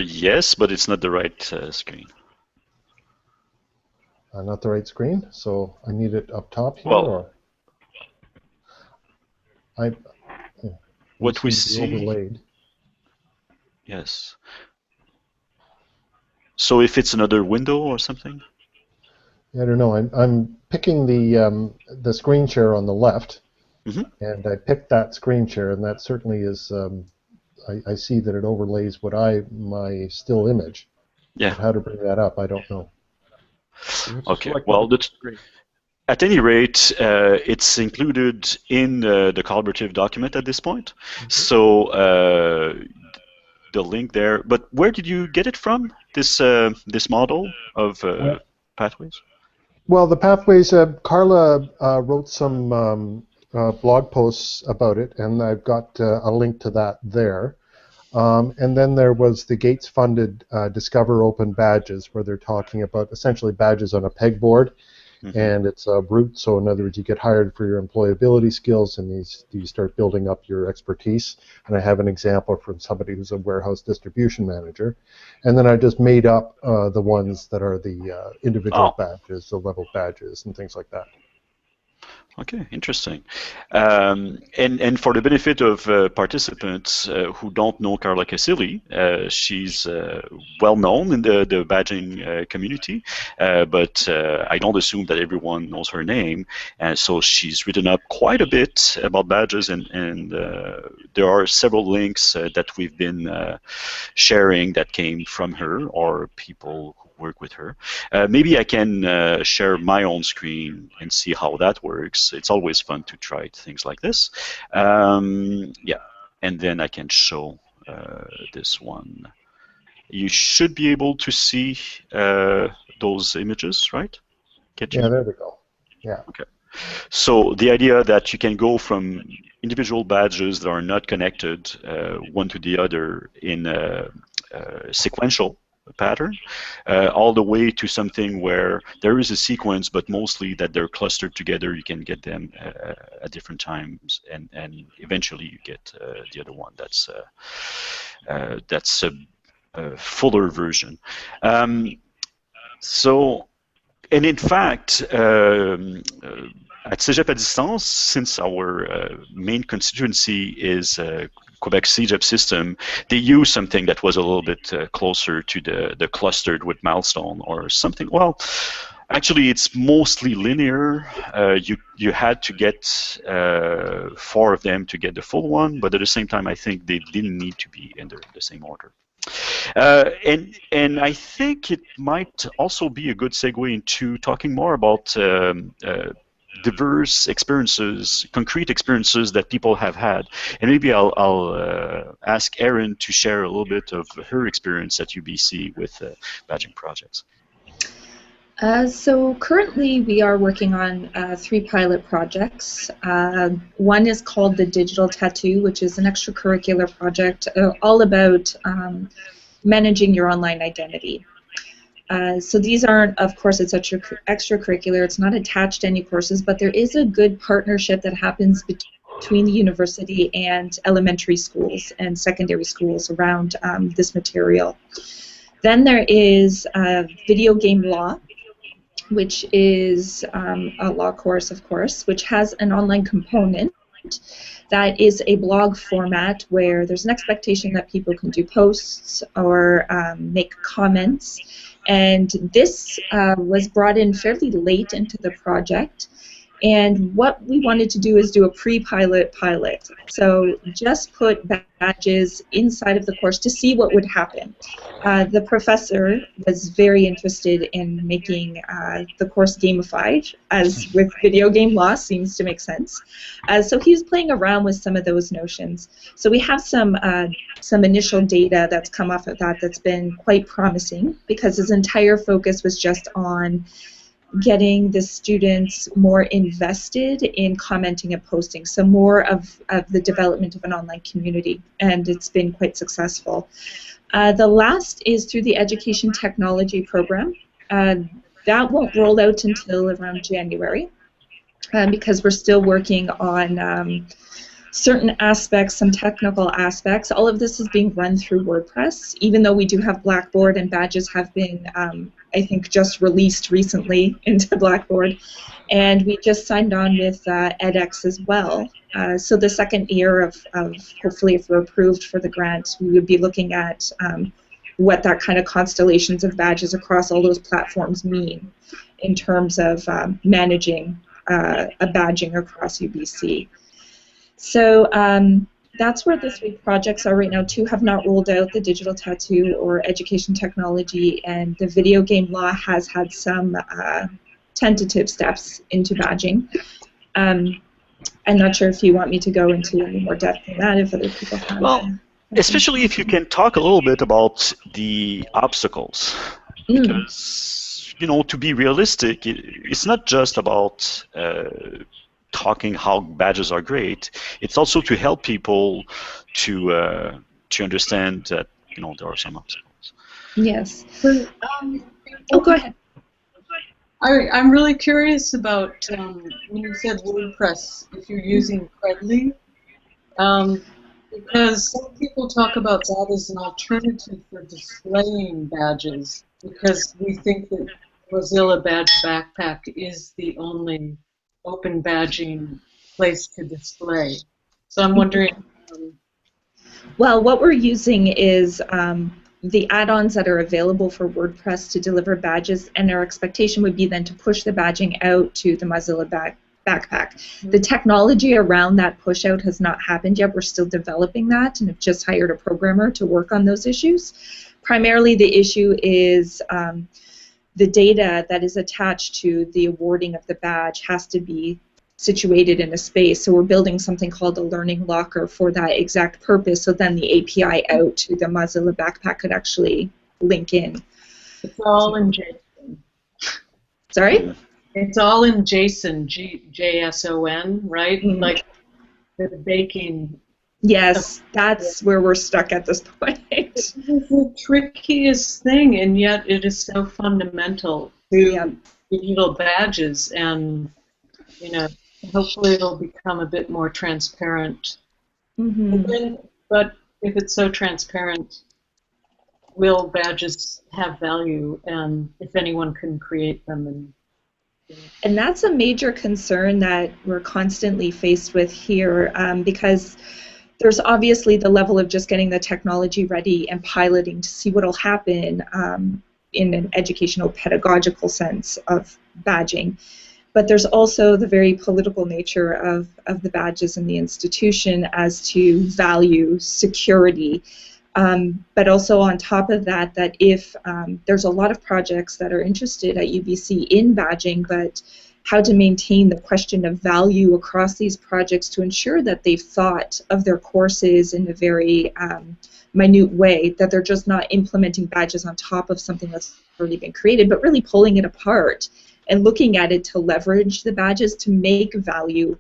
S1: Yes, but it's not the right screen.
S6: Not the right screen. So I need it up top here.
S1: Well,
S6: or
S1: what we see.
S6: Overlaid.
S1: Yes. So if it's another window or something.
S6: I don't know. I'm picking the screen share on the left, and I picked that screen share, and that certainly is. I see that it overlays my still image.
S1: Yeah.
S6: But how to bring that up, I don't know.
S1: Okay. Well, at any rate, it's included in the collaborative document at this point. So the link there. But where did you get it from? This model of pathways?
S6: Well, the pathways. Carla wrote some blog posts about it, and I've got a link to that there. And then there was the Gates-funded Discover Open Badges, where they're talking about essentially badges on a pegboard, and it's a route. So in other words, you get hired for your employability skills, and you start building up your expertise. And I have an example from somebody who's a warehouse distribution manager. And then I just made up the ones that are the individual badges, the level badges, and things like that.
S1: Okay, interesting. And for the benefit of participants who don't know Carla Casilli, she's well known in the badging community, but I don't assume that everyone knows her name. And so she's written up quite a bit about badges, and there are several links that we've been sharing that came from her or people who work with her. Maybe I can share my own screen and see how that works. It's always fun to try things like this. Yeah, and then I can show this one. You should be able to see those images, right?
S6: Yeah, there we go. Yeah.
S1: Okay. So the idea that you can go from individual badges that are not connected one to the other in sequential pattern, all the way to something where there is a sequence, but mostly that they're clustered together. You can get them at different times, and eventually you get the other one that's a fuller version. And in fact, at Cégep à Distance, since our main constituency is Quebec Cégep system, they use something that was a little bit closer to the clustered with milestone or something. Well, actually, it's mostly linear. You had to get 4 of them to get the full one, but at the same time, I think they didn't need to be in the same order. And I think it might also be a good segue into talking more about diverse experiences, concrete experiences that people have had. And maybe I'll ask Erin to share a little bit of her experience at UBC with badging projects.
S3: So currently we are working on 3 pilot projects. One is called the Digital Tattoo, which is an extracurricular project all about managing your online identity. So these aren't, of course, it's extracurricular, it's not attached to any courses, but there is a good partnership that happens between the university and elementary schools and secondary schools around this material. Then there is video game law, which is a law course, of course, which has an online component that is a blog format where there's an expectation that people can do posts or make comments. And this was brought in fairly late into the project. And what we wanted to do is do a pre-pilot pilot. So just put badges inside of the course to see what would happen. The professor was very interested in making the course gamified, as with video game law seems to make sense. So he was playing around with some of those notions. So we have some initial data that's come off of that that's been quite promising, because his entire focus was just on getting the students more invested in commenting and posting, so more of the development of an online community, and it's been quite successful. The last is through the Education Technology program. That won't roll out until around January, because we're still working on certain aspects, some technical aspects. All of this is being run through WordPress, even though we do have Blackboard, and badges have been I think just released recently into Blackboard, and we just signed on with edX as well. So the second year of hopefully, if we're approved for the grant, we would be looking at what that kind of constellations of badges across all those platforms mean in terms of managing a badging across UBC. So that's where the 3 projects are right now. 2 have not rolled out, the Digital Tattoo or Education Technology, and the video game law has had some tentative steps into badging. I'm not sure if you want me to go into any more depth than that, if other people have.
S1: Well, especially if you can talk a little bit about the obstacles, because, you know, to be realistic, it's not just about talking how badges are great. It's also to help people to understand that, you know, there are some obstacles.
S3: Yes. Oh, go ahead.
S2: I'm really curious about when you said WordPress, if you're using Credly, because some people talk about that as an alternative for displaying badges, because we think that Mozilla Badge Backpack is the only open badging place to display. So I'm wondering.
S3: Well, what we're using is the add-ons that are available for WordPress to deliver badges, and our expectation would be then to push the badging out to the Mozilla Backpack. The technology around that push out has not happened yet. We're still developing that, and have just hired a programmer to work on those issues. Primarily the issue is the data that is attached to the awarding of the badge has to be situated in a space. So we're building something called a learning locker for that exact purpose, so then the API out to the Mozilla Backpack could actually link in.
S2: It's all in JSON.
S3: Sorry?
S2: It's all in JSON, JSON, right? Like the baking
S3: Yes, that's where we're stuck at this point.
S2: It's the trickiest thing, and yet it is so fundamental to digital badges, and hopefully it'll become a bit more transparent. But if it's so transparent, will badges have value, and if anyone can create them?
S3: And that's a major concern that we're constantly faced with here, because there's obviously the level of just getting the technology ready and piloting to see what will happen in an educational pedagogical sense of badging. But there's also the very political nature of the badges in the institution as to value, security, but also on top of that, that if there's a lot of projects that are interested at UBC in badging, but how to maintain the question of value across these projects to ensure that they've thought of their courses in a very minute way, that they're just not implementing badges on top of something that's already been created, but really pulling it apart and looking at it to leverage the badges to make value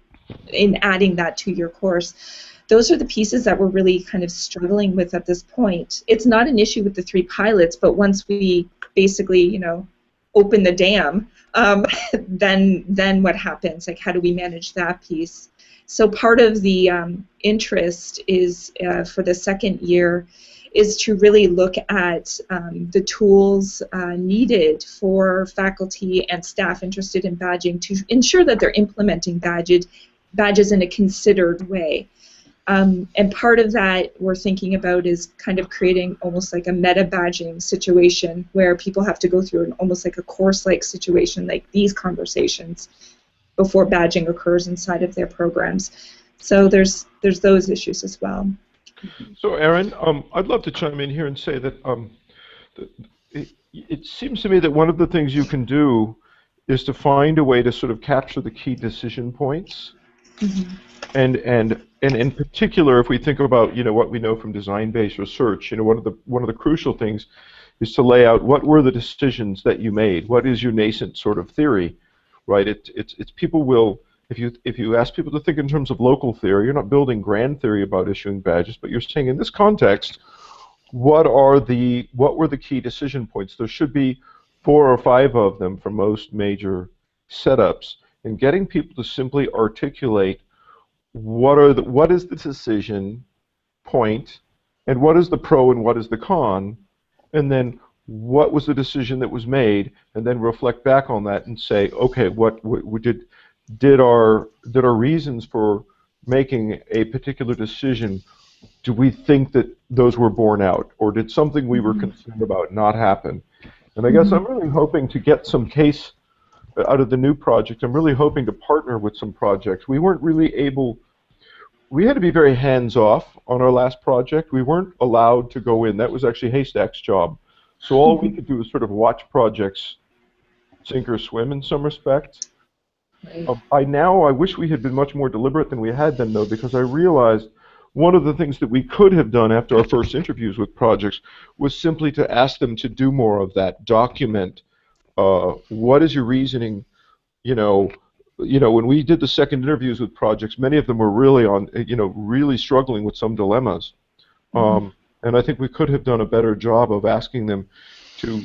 S3: in adding that to your course. Those are the pieces that we're really kind of struggling with at this point. It's not an issue with the 3 pilots, but once we basically, open the dam, then what happens? Like, how do we manage that piece? So part of the interest is for the second year is to really look at the tools needed for faculty and staff interested in badging to ensure that they're implementing badges in a considered way. And part of that we're thinking about is kind of creating almost like a meta badging situation where people have to go through almost like a course-like situation, like these conversations, before badging occurs inside of their programs. So there's those issues as well.
S9: So Aaron, I'd love to chime in here and say that it seems to me that one of the things you can do is to find a way to sort of capture the key decision points. And in particular, if we think about what we know from design-based research, one of the crucial things is to lay out what were the decisions that you made. What is your nascent sort of theory, right? It's people will, if you ask people to think in terms of local theory, you're not building grand theory about issuing badges, but you're saying in this context, what were the key decision points? There should be 4 or 5 of them for most major setups, and getting people to simply articulate what is the decision point, and what is the pro and what is the con, and then what was the decision that was made, and then reflect back on that and say, okay, what did our reasons for making a particular decision, do we think that those were borne out, or did something we were concerned about not happen? And I guess I'm really hoping to get some case out of the new project. I'm really hoping to partner with some projects. We weren't really able, we had to be very hands-off on our last project. We weren't allowed to go in. That was actually Haystack's job. So all we could do was sort of watch projects sink or swim in some respects. Right. I wish we had been much more deliberate than we had been, though, because I realized one of the things that we could have done after our first interviews with projects was simply to ask them to do more of that, document what is your reasoning. When we did the second interviews with projects, many of them were really really struggling with some dilemmas, and I think we could have done a better job of asking them to,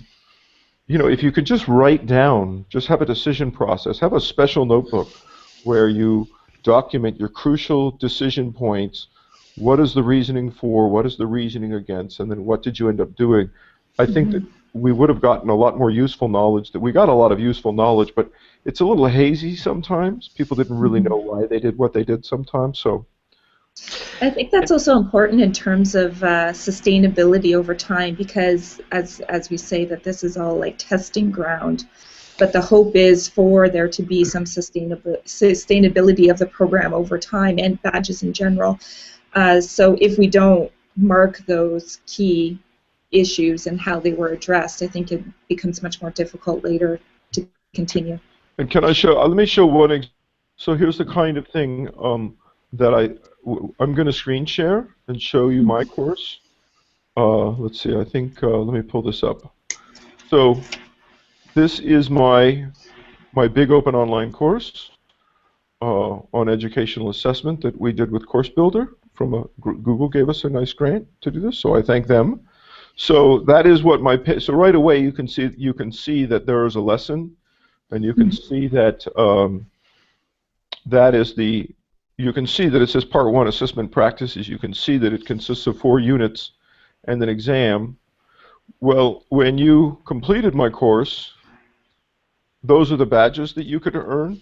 S9: if you could just write down, just have a decision process, have a special notebook where you document your crucial decision points. What is the reasoning for? What is the reasoning against? And then what did you end up doing? I think that we would have gotten a lot more useful knowledge. That we got a lot of useful knowledge, but it's a little hazy sometimes. People didn't really know why they did what they did sometimes. So
S3: I think that's also important in terms of sustainability over time, because as we say, that this is all like testing ground, but the hope is for there to be some sustainability of the program over time and badges in general. So if we don't mark those key issues and how they were addressed, I think it becomes much more difficult later to continue.
S9: And can I show? Let me show one example. So here's the kind of thing that I'm going to screen share and show you my course. Let's see. I think let me pull this up. So this is my big open online course on on educational assessment that we did with Course Builder. Google gave us a nice grant to do this, so I thank them. So that is what so right away you can see that there is a lesson, and you can see that you can see that it says Part 1 Assessment Practices. You can see that it consists of 4 units and an exam. Well, when you completed my course, those are the badges that you could earn.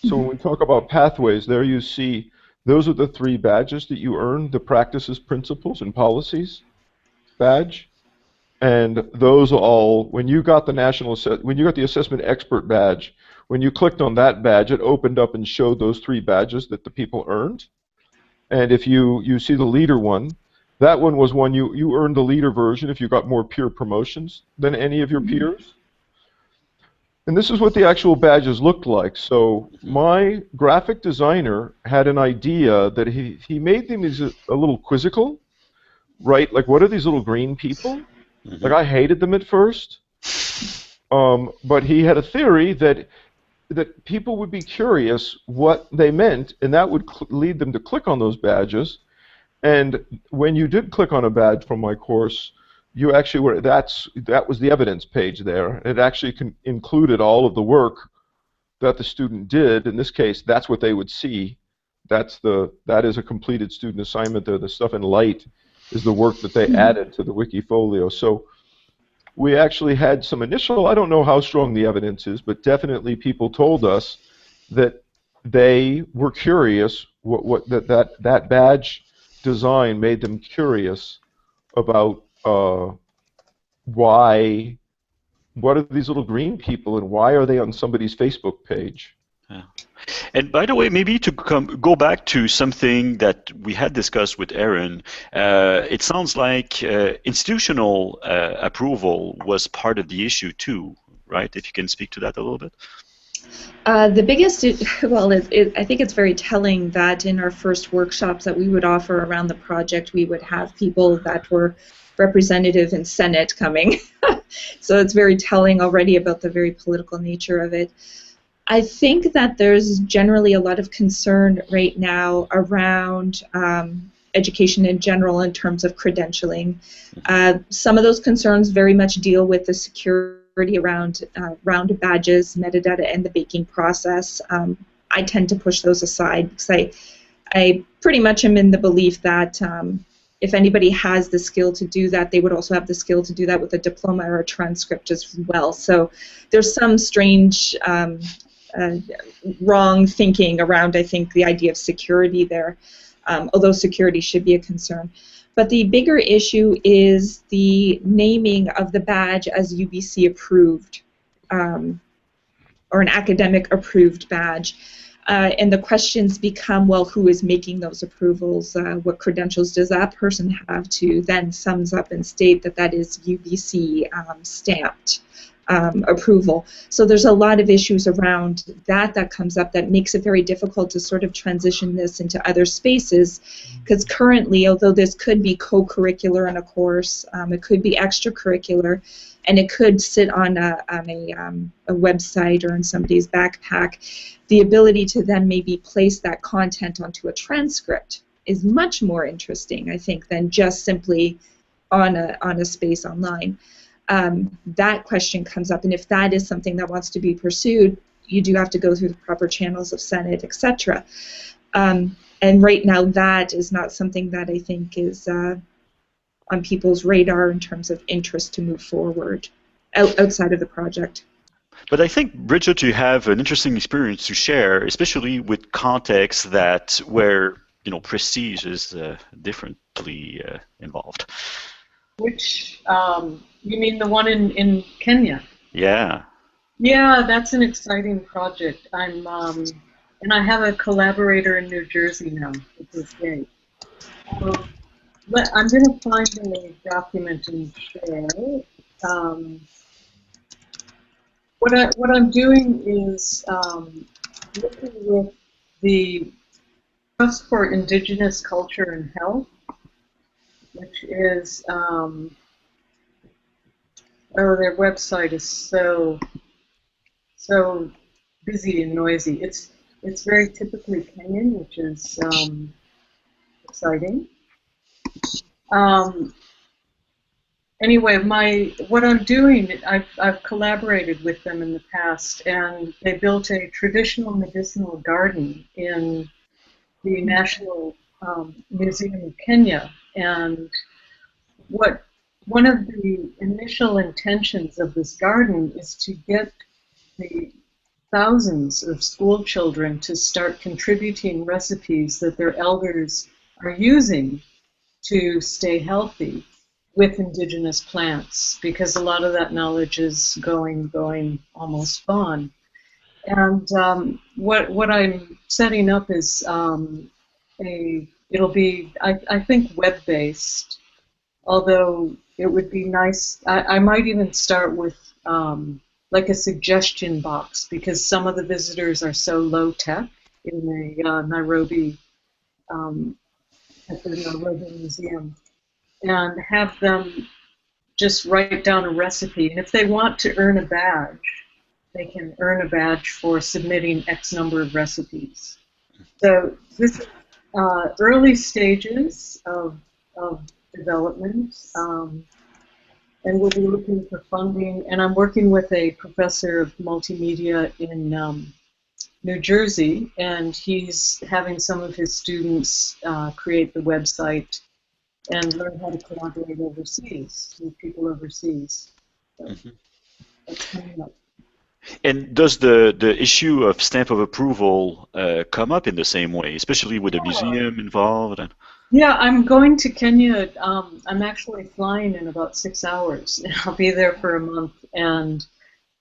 S9: So when we talk about pathways, there you see those are the 3 badges that you earn: the practices, principles, and policies badge. And those all, when you got the the assessment expert badge, when you clicked on that badge, it opened up and showed those 3 badges that the people earned. And if you see the leader one, that one was one you earned the leader version if you got more peer promotions than any of your peers. And this is what the actual badges looked like. So my graphic designer had an idea that he made them as a little quizzical, right? Like, what are these little green people? Like, I hated them at first, but he had a theory that people would be curious what they meant, and that would lead them to click on those badges. And when you did click on a badge from my course, you actually were that was the evidence page there. It actually included all of the work that the student did. In this case, that's what they would see. That is a completed student assignment there. The stuff in light is the work that they added to the Wikifolio. So we actually had some initial, I don't know how strong the evidence is, but definitely people told us that they were curious, that badge design made them curious about what are these little green people and why are they on somebody's Facebook page?
S1: Yeah. And by the way, maybe to go back to something that we had discussed with Aaron, it sounds like institutional approval was part of the issue too, right? If you can speak to that a little bit.
S3: The biggest, well, I think it's very telling that in our first workshops that we would offer around the project, we would have people that were representative in Senate coming. So it's very telling already about the very political nature of it. I think that there's generally a lot of concern right now around education in general in terms of credentialing. Some of those concerns very much deal with the security around badges, metadata, and the baking process. I tend to push those aside because I pretty much am in the belief that if anybody has the skill to do that, they would also have the skill to do that with a diploma or a transcript as well. So there's some strange wrong thinking around, I think, the idea of security there, although security should be a concern. But the bigger issue is the naming of the badge as UBC approved, or an academic approved badge. And the questions become, well, who is making those approvals? What credentials does that person have to then sums up and state that that is UBC stamped approval? So there's a lot of issues around that comes up that makes it very difficult to sort of transition this into other spaces, because currently, although this could be co-curricular in a course, it could be extracurricular, and it could sit on a website or in somebody's backpack, the ability to then maybe place that content onto a transcript is much more interesting, I think, than just simply on a space online. That question comes up, and if that is something that wants to be pursued, you do have to go through the proper channels of Senate, etc. And right now, that is not something that I think is on people's radar in terms of interest to move forward outside of the project.
S1: But I think, Bridget, you have an interesting experience to share, especially with contexts where prestige is differently involved.
S2: Which, you mean the one in Kenya?
S1: Yeah.
S2: Yeah, that's an exciting project. And I have a collaborator in New Jersey now, which is great. I'm going to find a document and share. What I'm doing is looking with the Trust for Indigenous Culture and Health, which is, their website is so busy and noisy. It's it's very typically Kenyan, which is exciting. Anyway, what I'm doing, I've collaborated with them in the past, and they built a traditional medicinal garden in the National Museum of Kenya. And one of the initial intentions of this garden is to get the thousands of school children to start contributing recipes that their elders are using to stay healthy with indigenous plants, because a lot of that knowledge is going almost gone. And what I'm setting up is it'll be, I think, web-based, although it would be nice, I might even start with like a suggestion box, because some of the visitors are so low-tech in the Nairobi, at the Nairobi Museum, and have them just write down a recipe. And if they want to earn a badge, they can earn a badge for submitting X number of recipes. So this is early stages of development, and we'll be looking for funding. And I'm working with a professor of multimedia in New Jersey, and he's having some of his students create the website and learn how to collaborate overseas with people overseas. So that's coming up.
S1: And does the issue of stamp of approval come up in the same way, especially with the museum involved?
S2: Yeah, I'm going to Kenya. I'm actually flying in about 6 hours. I'll be there for a month, and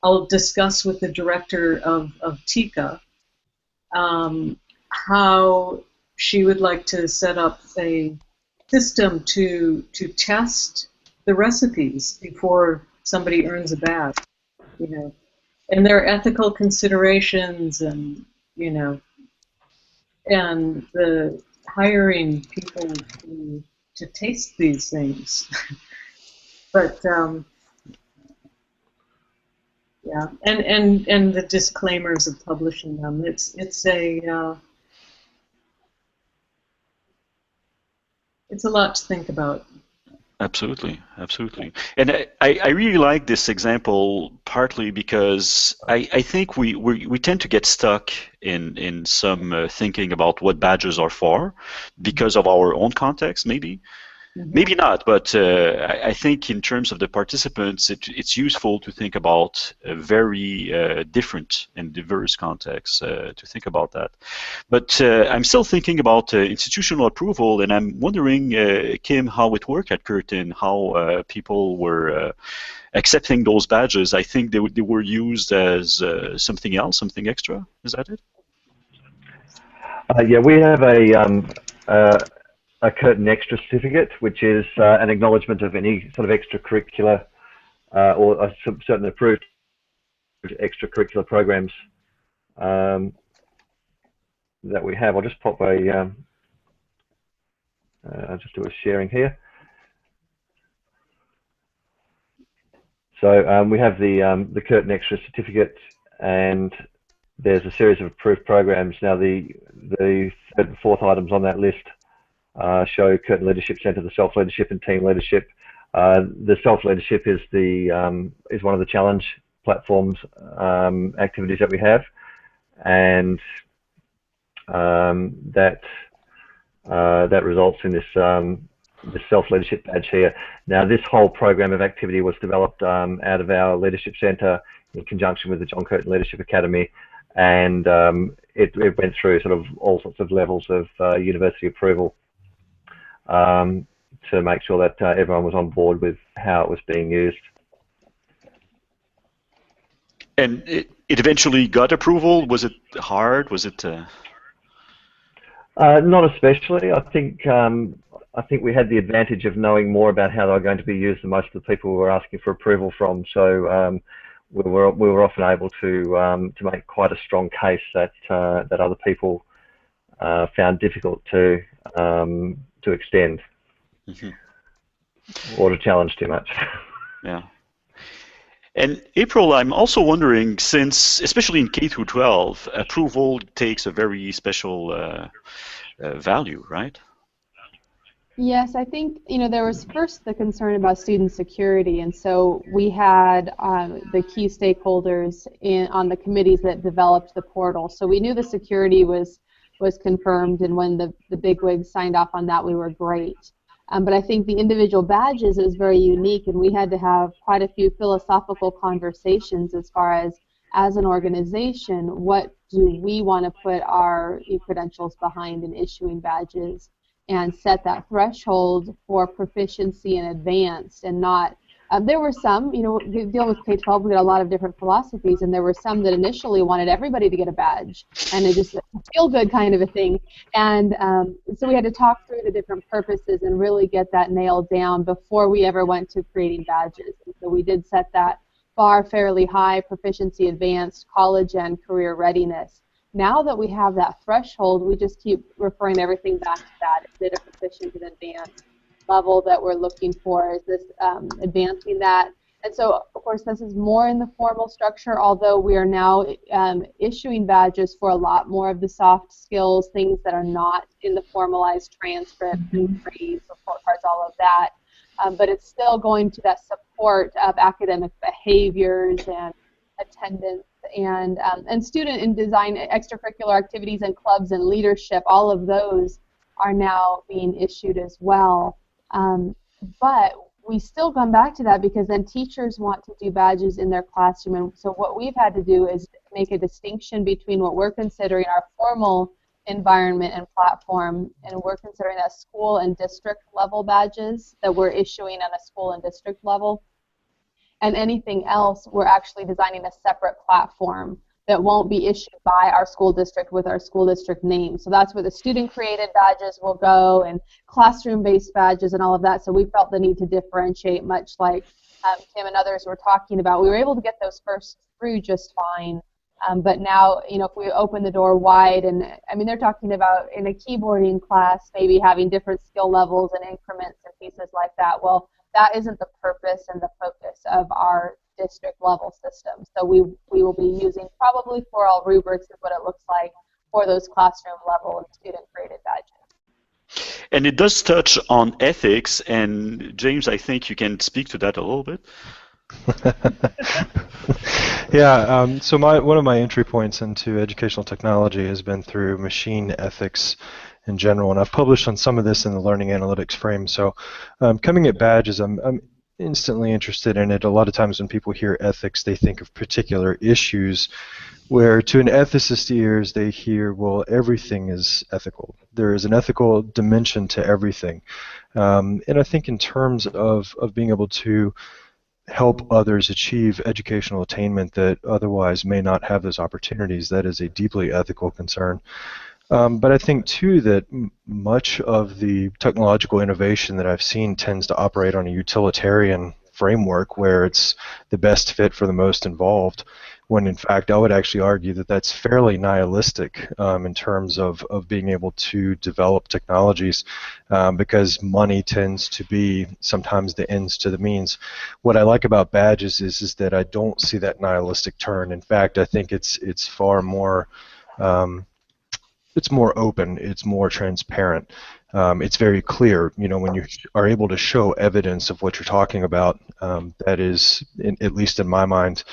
S2: I'll discuss with the director of TICA how she would like to set up a system to test the recipes before somebody earns a badge, you know. And there are ethical considerations, and and the hiring people to taste these things. But yeah, and the disclaimers of publishing them. It's a lot to think about.
S1: Absolutely, absolutely. And I really like this example partly because I think we tend to get stuck in some thinking about what badges are for because of our own context, maybe. Maybe not, but I think in terms of the participants, it's useful to think about a very different and diverse contexts to think about that. But I'm still thinking about institutional approval, and I'm wondering, Kim, how it worked at Curtin, how people were accepting those badges. I think they were used as something else, something extra. Is that it?
S8: Yeah, we have a Curtin Extra certificate, which is an acknowledgement of any sort of extracurricular or certain approved extracurricular programs that we have. I'll just pop I'll just do a sharing here. So we have the Curtin Extra certificate, and there's a series of approved programs. Now the third and fourth items on that list show Curtin Leadership Centre, the self-leadership and team leadership. The self-leadership is is one of the challenge platforms activities that we have, and that results in this self-leadership badge here. Now, this whole program of activity was developed out of our leadership centre in conjunction with the John Curtin Leadership Academy, and it went through sort of all sorts of levels of university approval to make sure that everyone was on board with how it was being used.
S1: And it eventually got approval? Was it hard? Was it?
S8: Not especially. I think we had the advantage of knowing more about how they were going to be used than most of the people we were asking for approval from. So we were often able to make quite a strong case that other people found difficult to extend or to challenge too much.
S1: Yeah. And April, I'm also wondering, since especially in K through 12, approval takes a very special value, right?
S4: Yes, I think, there was first the concern about student security, and so we had the key stakeholders on the committees that developed the portal. So we knew the security was confirmed, and when the bigwigs signed off on that, we were great. But I think the individual badges is very unique, and we had to have quite a few philosophical conversations as far as an organization, what do we want to put our credentials behind in issuing badges, and set that threshold for proficiency and advanced, and not, there were some, dealing with K-12, we got a lot of different philosophies, and there were some that initially wanted everybody to get a badge, and it just feel good kind of a thing, and so we had to talk through the different purposes and really get that nailed down before we ever went to creating badges. And so we did set that bar fairly high: proficiency, advanced, college, and career readiness. Now that we have that threshold, we just keep referring everything back to that. Is it a proficient and advanced level that we're looking for? Is this advancing that? And so, of course, this is more in the formal structure, although we are now issuing badges for a lot more of the soft skills, things that are not in the formalized transcript, grades, report cards, all of that. But it's still going to that support of academic behaviors and attendance and student and design extracurricular activities and clubs and leadership. All of those are now being issued as well. But we still come back to that because then teachers want to do badges in their classroom. And so what we've had to do is make a distinction between what we're considering our formal environment and platform, and we're considering that school and district level badges that we're issuing on a school and district level. And anything else, we're actually designing a separate platform that won't be issued by our school district with our school district name. So that's where the student-created badges will go, and classroom-based badges and all of that. So we felt the need to differentiate, much like Tim and others were talking about. We were able to get those first through just fine. But now, if we open the door wide, and I mean, they're talking about in a keyboarding class maybe having different skill levels and increments and pieces like that. Well, that isn't the purpose and the focus of our district level system. So we will be using probably for all rubrics is what it looks like for those classroom level and student created badges.
S1: And it does touch on ethics, and James, I think you can speak to that a little bit.
S7: Yeah, so one of my entry points into educational technology has been through machine ethics in general, and I've published on some of this in the learning analytics frame. So coming at badges, I'm instantly interested in it. A lot of times when people hear ethics, they think of particular issues, where to an ethicist ears, they hear, well, everything is ethical. There is an ethical dimension to everything. And I think in terms of being able to help others achieve educational attainment that otherwise may not have those opportunities, that is a deeply ethical concern. But I think, too, that much of the technological innovation that I've seen tends to operate on a utilitarian framework where it's the best fit for the most involved, when in fact I would actually argue that that's fairly nihilistic in terms of being able to develop technologies, because money tends to be sometimes the ends to the means. What I like about badges is that I don't see that nihilistic turn. In fact, I think it's far more it's more open, it's more transparent, it's very clear. When you are able to show evidence of what you're talking about, that is, at least in my mind,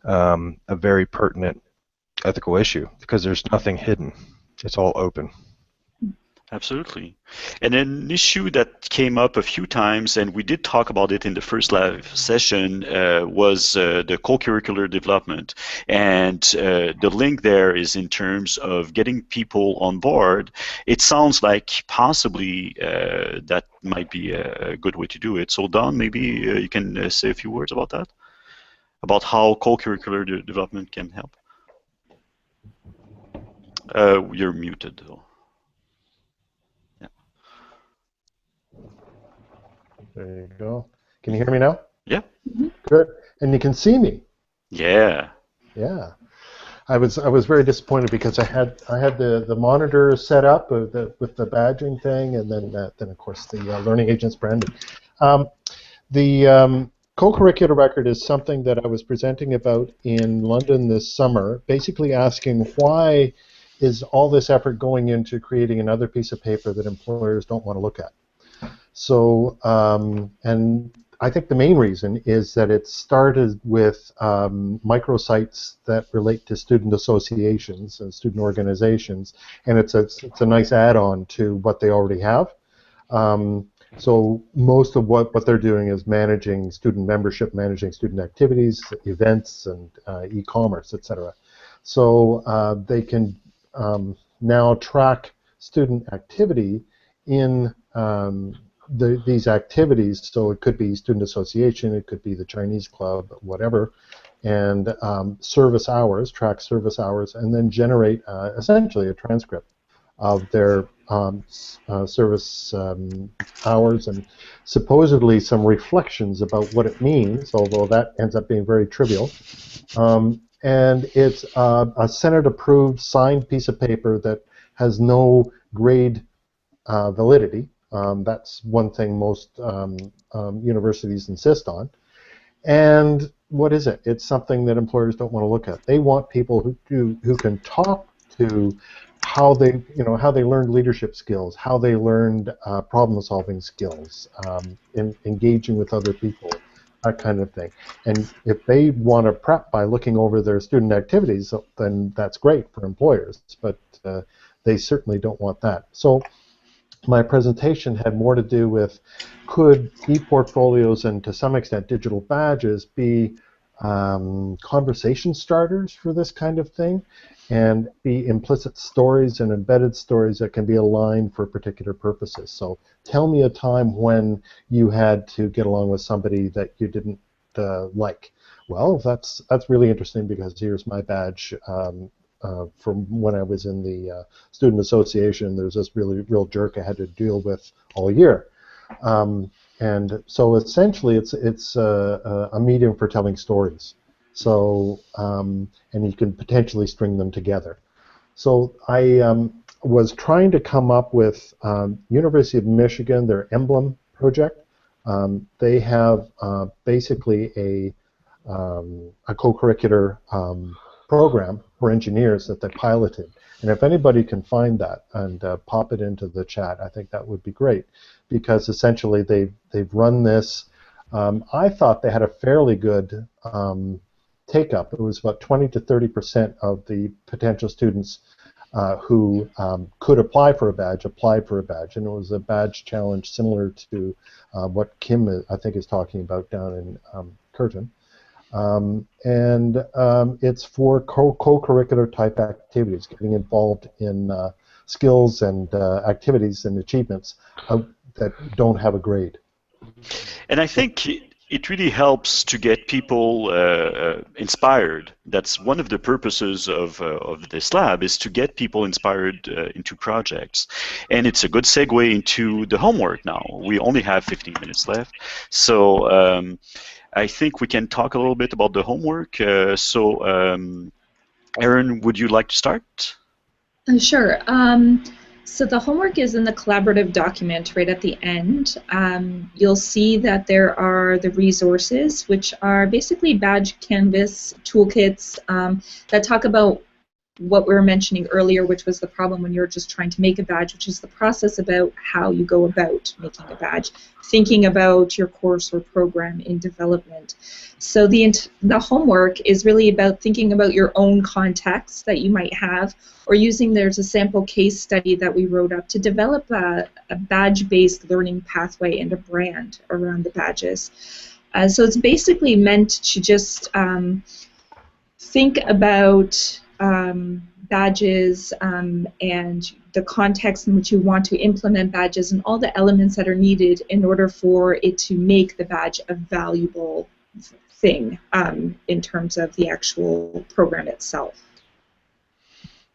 S7: a very pertinent ethical issue, because there's nothing hidden. It's all open.
S1: Absolutely. And an issue that came up a few times, and we did talk about it in the first live session, was the co-curricular development. And the link there is in terms of getting people on board. It sounds like possibly that might be a good way to do it. So Don, maybe you can say a few words about that, about how co-curricular development can help. You're muted, though.
S6: There you go. Can you hear me now?
S1: Yeah.
S6: Good. And you can see me.
S1: Yeah.
S6: Yeah. I was very disappointed because I had the monitor set up with the badging thing, and then of course the learning agents branding. co-curricular record is something that I was presenting about in London this summer, basically asking why is all this effort going into creating another piece of paper that employers don't want to look at. So, and I think the main reason is that it started with microsites that relate to student associations and student organizations, and it's a nice add-on to what they already have. So most of what they're doing is managing student membership, managing student activities, events, and e-commerce, etc. So they can now track student activity in these activities. So it could be student association, it could be the Chinese club, whatever, and service hours, track service hours, and then generate essentially a transcript of their service hours and supposedly some reflections about what it means, although that ends up being very trivial. And it's a Senate-approved signed piece of paper that has no grade validity. That's one thing most universities insist on. And what is it? It's something that employers don't want to look at. They want people who can talk to how they learned leadership skills, how they learned problem-solving skills, in engaging with other people, that kind of thing. And if they want to prep by looking over their student activities, then that's great for employers. But they certainly don't want that. So my presentation had more to do with, could e-portfolios and to some extent digital badges be conversation starters for this kind of thing, and be implicit stories and embedded stories that can be aligned for particular purposes. So tell me a time when you had to get along with somebody that you didn't like. Well, that's really interesting, because here's my badge from when I was in the student association. There's this real jerk I had to deal with all year. And so essentially it's a medium for telling stories. So, and you can potentially string them together. So I was trying to come up with University of Michigan, their Emblem project. They have basically a co-curricular program for engineers that they piloted. And if anybody can find that and pop it into the chat, I think that would be great, because essentially they've run this. I thought they had a fairly good take-up. It was about 20 to 30% of the potential students who could apply for a badge applied for a badge, and it was a badge challenge similar to what Kim, I think, is talking about down in Curtin. And it's for co-curricular type activities, getting involved in skills and activities and achievements that don't have a grade.
S1: And I think it really helps to get people inspired. That's one of the purposes of this lab, is to get people inspired into projects. And it's a good segue into the homework now. We only have 15 minutes left. So I think we can talk a little bit about the homework. Erin, would you like to start?
S3: Sure. So the homework is in the collaborative document right at the end. You'll see that there are the resources, which are basically badge canvas toolkits that talk about what we were mentioning earlier, which was the problem when you're just trying to make a badge, which is the process about how you go about making a badge, thinking about your course or program in development. So the homework is really about thinking about your own context that you might have, or there's a sample case study that we wrote up to develop a badge-based learning pathway and a brand around the badges. So it's basically meant to just think about badges and the context in which you want to implement badges and all the elements that are needed in order for it to make the badge a valuable thing in terms of the actual program itself.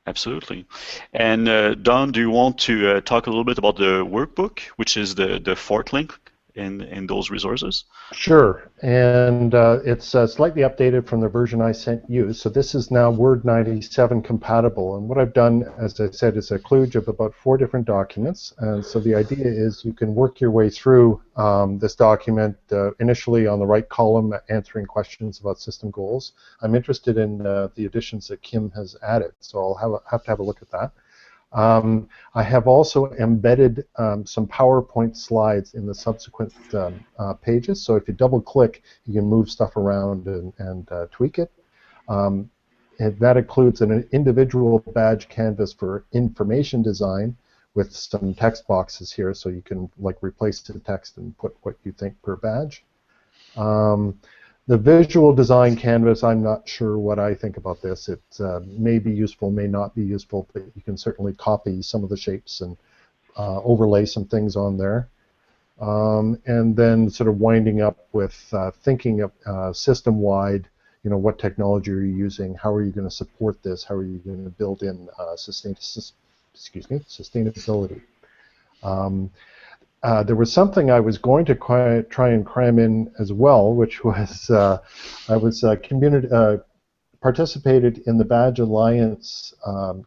S1: Absolutely. And Don, do you want to talk a little bit about the workbook, which is the fourth link in those resources?
S6: Sure, and it's slightly updated from the version I sent you. So this is now Word 97 compatible, and what I've done, as I said, is a kludge of about 4 different documents. And so the idea is you can work your way through this document initially on the right column, answering questions about system goals. I'm interested in the additions that Kim has added, so I'll have to have a look at that. I have also embedded some PowerPoint slides in the subsequent pages, so if you double-click, you can move stuff around and tweak it. And that includes an individual badge canvas for information design with some text boxes here, so you can like replace the text and put what you think per badge. The visual design canvas, I'm not sure what I think about this. It may be useful, may not be useful, but you can certainly copy some of the shapes and overlay some things on there. And then sort of winding up with thinking of system-wide, you know, what technology are you using? How are you going to support this? How are you going to build in sustainability? There was something I was going to try and cram in as well, which was I was participated in the Badge Alliance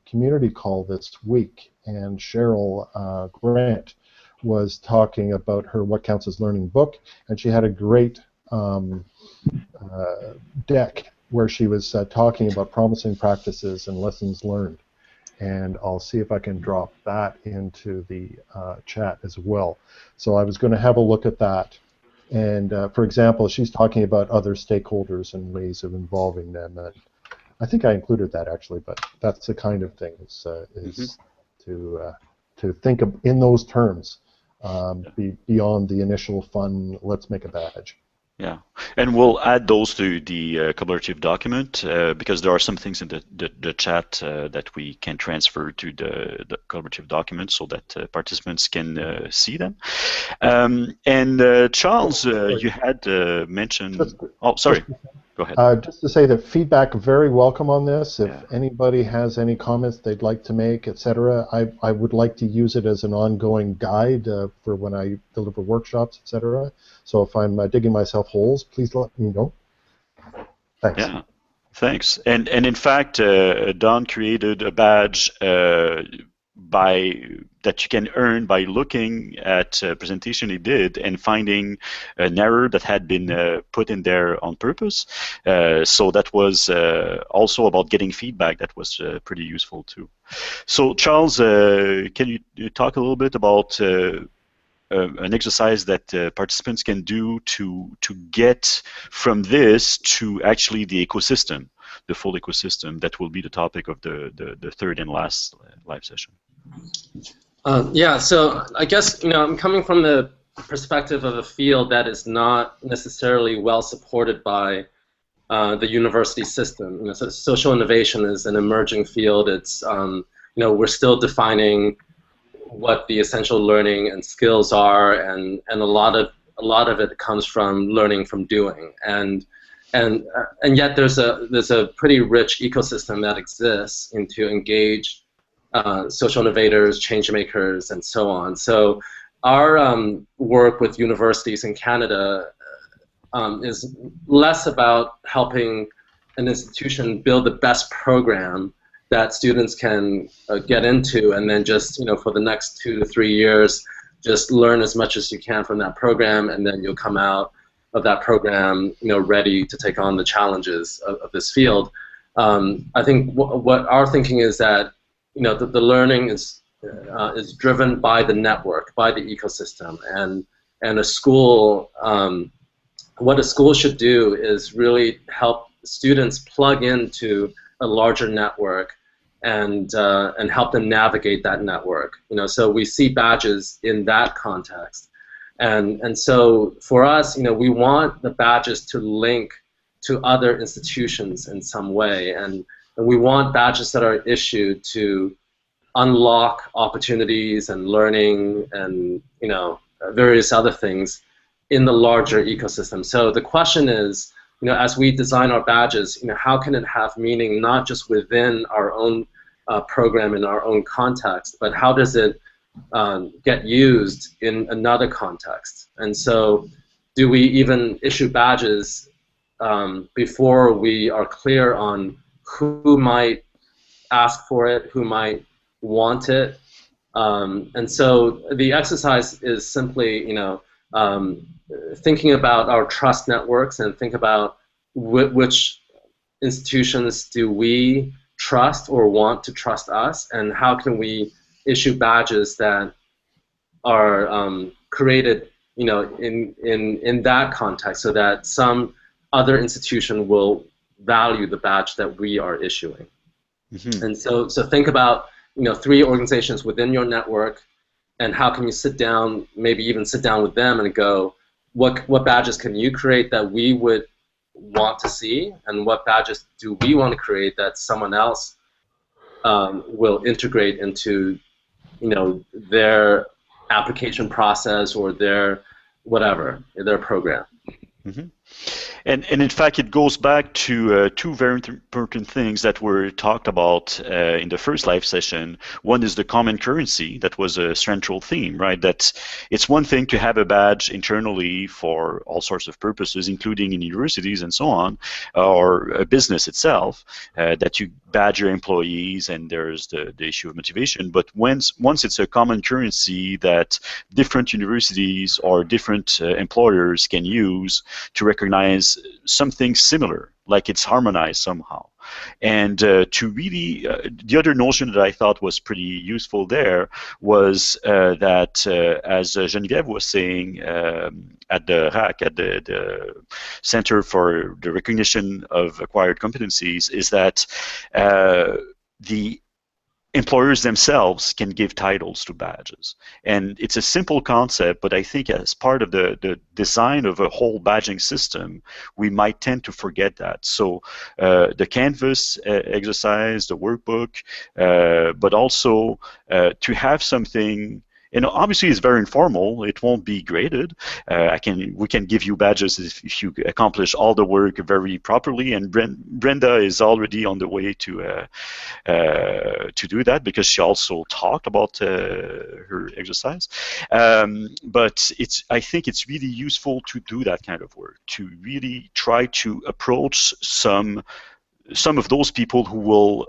S6: community call this week, and Cheryl Grant was talking about her What Counts as Learning book, and she had a great deck where she was talking about promising practices and lessons learned. And I'll see if I can drop that into the chat as well. So I was going to have a look at that. And for example, she's talking about other stakeholders and ways of involving them. And I think I included that actually, but that's the kind of thing is to think of in those terms, beyond the initial fun, let's make a badge.
S1: Yeah, and we'll add those to the collaborative document because there are some things in the chat that we can transfer to the collaborative document so that participants can see them. And Charles, you had mentioned... oh, sorry. Go ahead.
S6: Just to say that feedback very welcome on this. If anybody has any comments they'd like to make, etc., I would like to use it as an ongoing guide for when I deliver workshops, etc. So if I'm digging myself holes, please let me know. Thanks.
S1: Yeah, thanks. And in fact, Don created a badge that you can earn by looking at a presentation he did and finding an error that had been put in there on purpose. So that was also about getting feedback. That was pretty useful too. So Charles, can you talk a little bit about an exercise that participants can do to get from this to actually the ecosystem, the full ecosystem that will be the topic of the third and last live session?
S5: Yeah, so I guess, you know, I'm coming from the perspective of a field that is not necessarily well supported by the university system. You know, so social innovation is an emerging field. It's you know, we're still defining what the essential learning and skills are, and a lot of it comes from learning from doing, and yet there's a pretty rich ecosystem that exists to engage social innovators, change makers, and so on. So our work with universities in Canada is less about helping an institution build the best program that students can get into, and then just, you know, for the next 2 to 3 years, just learn as much as you can from that program, and then you'll come out of that program, you know, ready to take on the challenges of this field. I think what our thinking is that, you know, the learning is driven by the network, by the ecosystem, and a school. What a school should do is really help students plug into a larger network and help them navigate that network. You know, so we see badges in that context, and so for us, you know, we want the badges to link to other institutions in some way, and we want badges that are issued to unlock opportunities and learning and, you know, various other things in the larger ecosystem. So the question is, you know, as we design our badges, you know, how can it have meaning not just within our own program in our own context, but how does it get used in another context. And so do we even issue badges before we are clear on who might ask for it, who might want it? And so the exercise is simply, thinking about our trust networks and think about which institutions do we trust or want to trust us, and how can we issue badges that are created, in that context, so that some other institution will value the badge that we are issuing. Mm-hmm. And so think about 3 organizations within your network, and how can you sit down, maybe even sit down with them and go, what badges can you create that we would want to see, and what badges do we want to create that someone else will integrate into their application process or their whatever, their program.
S1: Mm-hmm. And in fact, it goes back to 2 very important things that were talked about in the first live session. One is the common currency. That was a central theme, right? That it's one thing to have a badge internally for all sorts of purposes, including in universities and so on, or a business itself, that you badge your employees, and there's the issue of motivation. But once it's a common currency that different universities or different employers can use to recognize something similar, like it's harmonized somehow. And to really, the other notion that I thought was pretty useful there was that, as Geneviève was saying at the RAC, at the Center for the Recognition of Acquired Competencies, is that the employers themselves can give titles to badges. And it's a simple concept, but I think as part of the design of a whole badging system, we might tend to forget that. So the Canvas exercise, the workbook, but also to have something. And obviously, it's very informal. It won't be graded. We can give you badges if you accomplish all the work very properly. And Brenda is already on the way to do that, because she also talked about her exercise. But I think it's really useful to do that kind of work, to really try to approach some of those people who will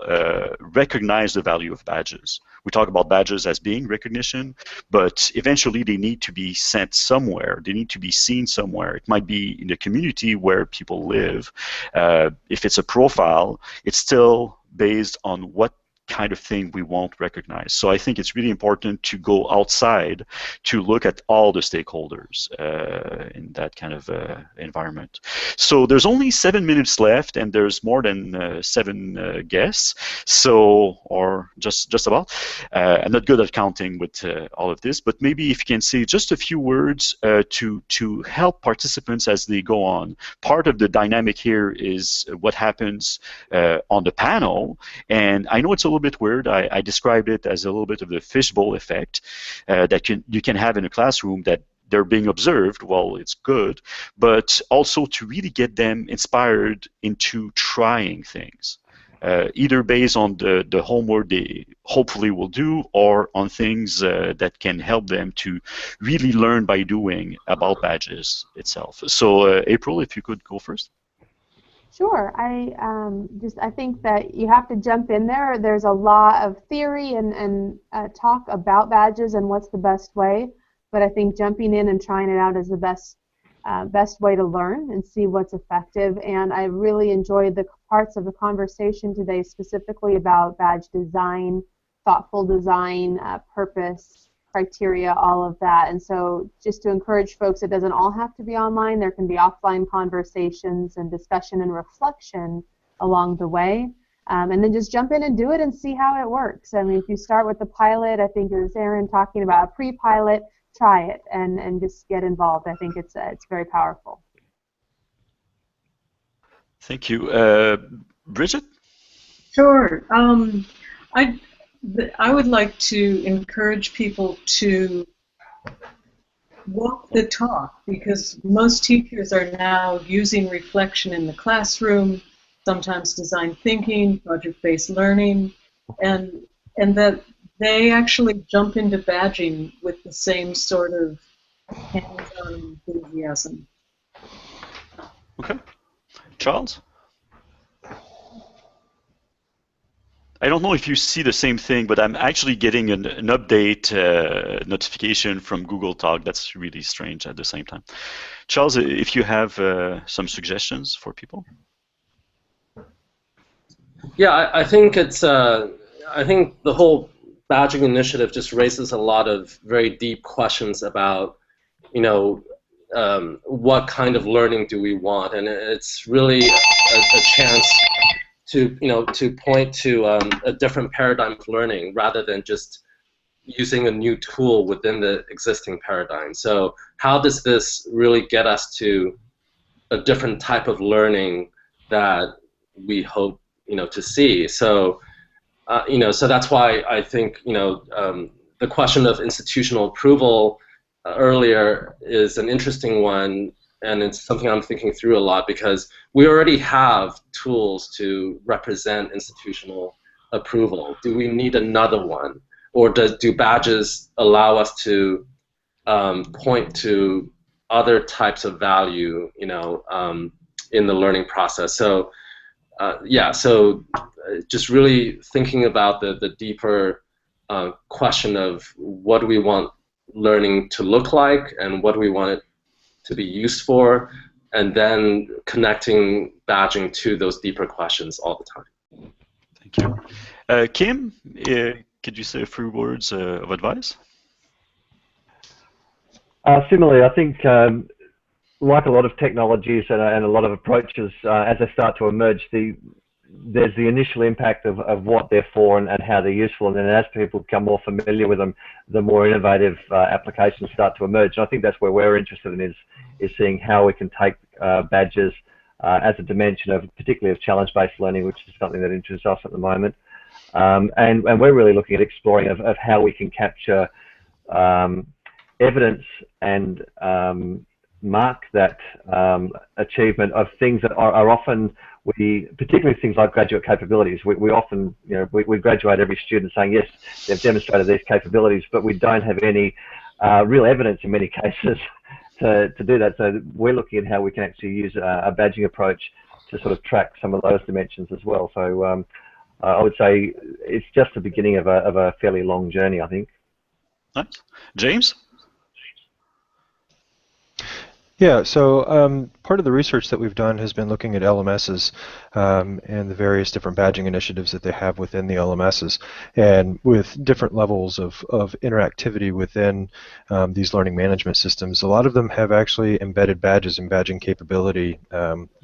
S1: recognize the value of badges. We talk about badges as being recognition, but eventually they need to be sent somewhere. They need to be seen somewhere. It might be in the community where people live. If it's a profile, it's still based on what kind of thing we won't recognize. So I think it's really important to go outside to look at all the stakeholders in that kind of environment. So there's only 7 minutes left, and there's more than 7 guests, or just about. I'm not good at counting with all of this, but maybe if you can say just a few words to help participants as they go on. Part of the dynamic here is what happens on the panel, and I know it's a little bit weird. I described it as a little bit of the fishbowl effect that you can have in a classroom, that they're being observed. Well, it's good, but also to really get them inspired into trying things, either based on the homework they hopefully will do, or on things that can help them to really learn by doing about badges itself. So April, if you could go first.
S4: Sure. I think that you have to jump in there. There's a lot of theory and talk about badges and what's the best way, but I think jumping in and trying it out is the best way to learn and see what's effective. And I really enjoyed the parts of the conversation today, specifically about badge design, thoughtful design, purpose, criteria, all of that. And so just to encourage folks, it doesn't all have to be online. There can be offline conversations and discussion and reflection along the way. And then just jump in and do it and see how it works. I mean, if you start with the pilot, I think it was Aaron talking about a pre-pilot, try it and just get involved. I think it's very powerful.
S1: Thank you. Bridget?
S2: Sure. I would like to encourage people to walk the talk, because most teachers are now using reflection in the classroom, sometimes design thinking, project-based learning, and that they actually jump into badging with the same sort of hands-on enthusiasm.
S1: Okay. Charles? I don't know if you see the same thing, but I'm actually getting an update notification from Google Talk. That's really strange at the same time. Charles, if you have some suggestions for people?
S5: Yeah, I think it's. I think the whole badging initiative just raises a lot of very deep questions about, what kind of learning do we want, and it's really a chance to, to point to a different paradigm of learning rather than just using a new tool within the existing paradigm. So how does this really get us to a different type of learning that we hope, to see? So, so that's why I think, the question of institutional approval earlier is an interesting one, and it's something I'm thinking through a lot because we already have tools to represent institutional approval. Do we need another one? Or do badges allow us to point to other types of value, in the learning process? So, so just really thinking about the deeper question of what do we want learning to look like and what do we want it to be used for, and then connecting badging to those deeper questions all the time.
S1: Thank you. Kim, could you say a few words of advice?
S8: Similarly, I think like a lot of technologies and a lot of approaches, as they start to emerge, there's the initial impact of what they're for and how they're useful, and then as people become more familiar with them, the more innovative applications start to emerge. And I think that's where we're interested in, is seeing how we can take badges as a dimension of, particularly of challenge-based learning, which is something that interests us at the moment. And we're really looking at exploring of how we can capture evidence and mark that achievement of things that are often, particularly things like graduate capabilities. We often, we graduate every student saying, yes, they've demonstrated these capabilities, but we don't have any real evidence in many cases to do that. So we're looking at how we can actually use a badging approach to sort of track some of those dimensions as well. So I would say it's just the beginning of a fairly long journey, I think.
S1: Nice. James?
S7: Yeah, so part of the research that we've done has been looking at LMSs and the various different badging initiatives that they have within the LMSs, and with different levels of interactivity within these learning management systems. A lot of them have actually embedded badges and badging capability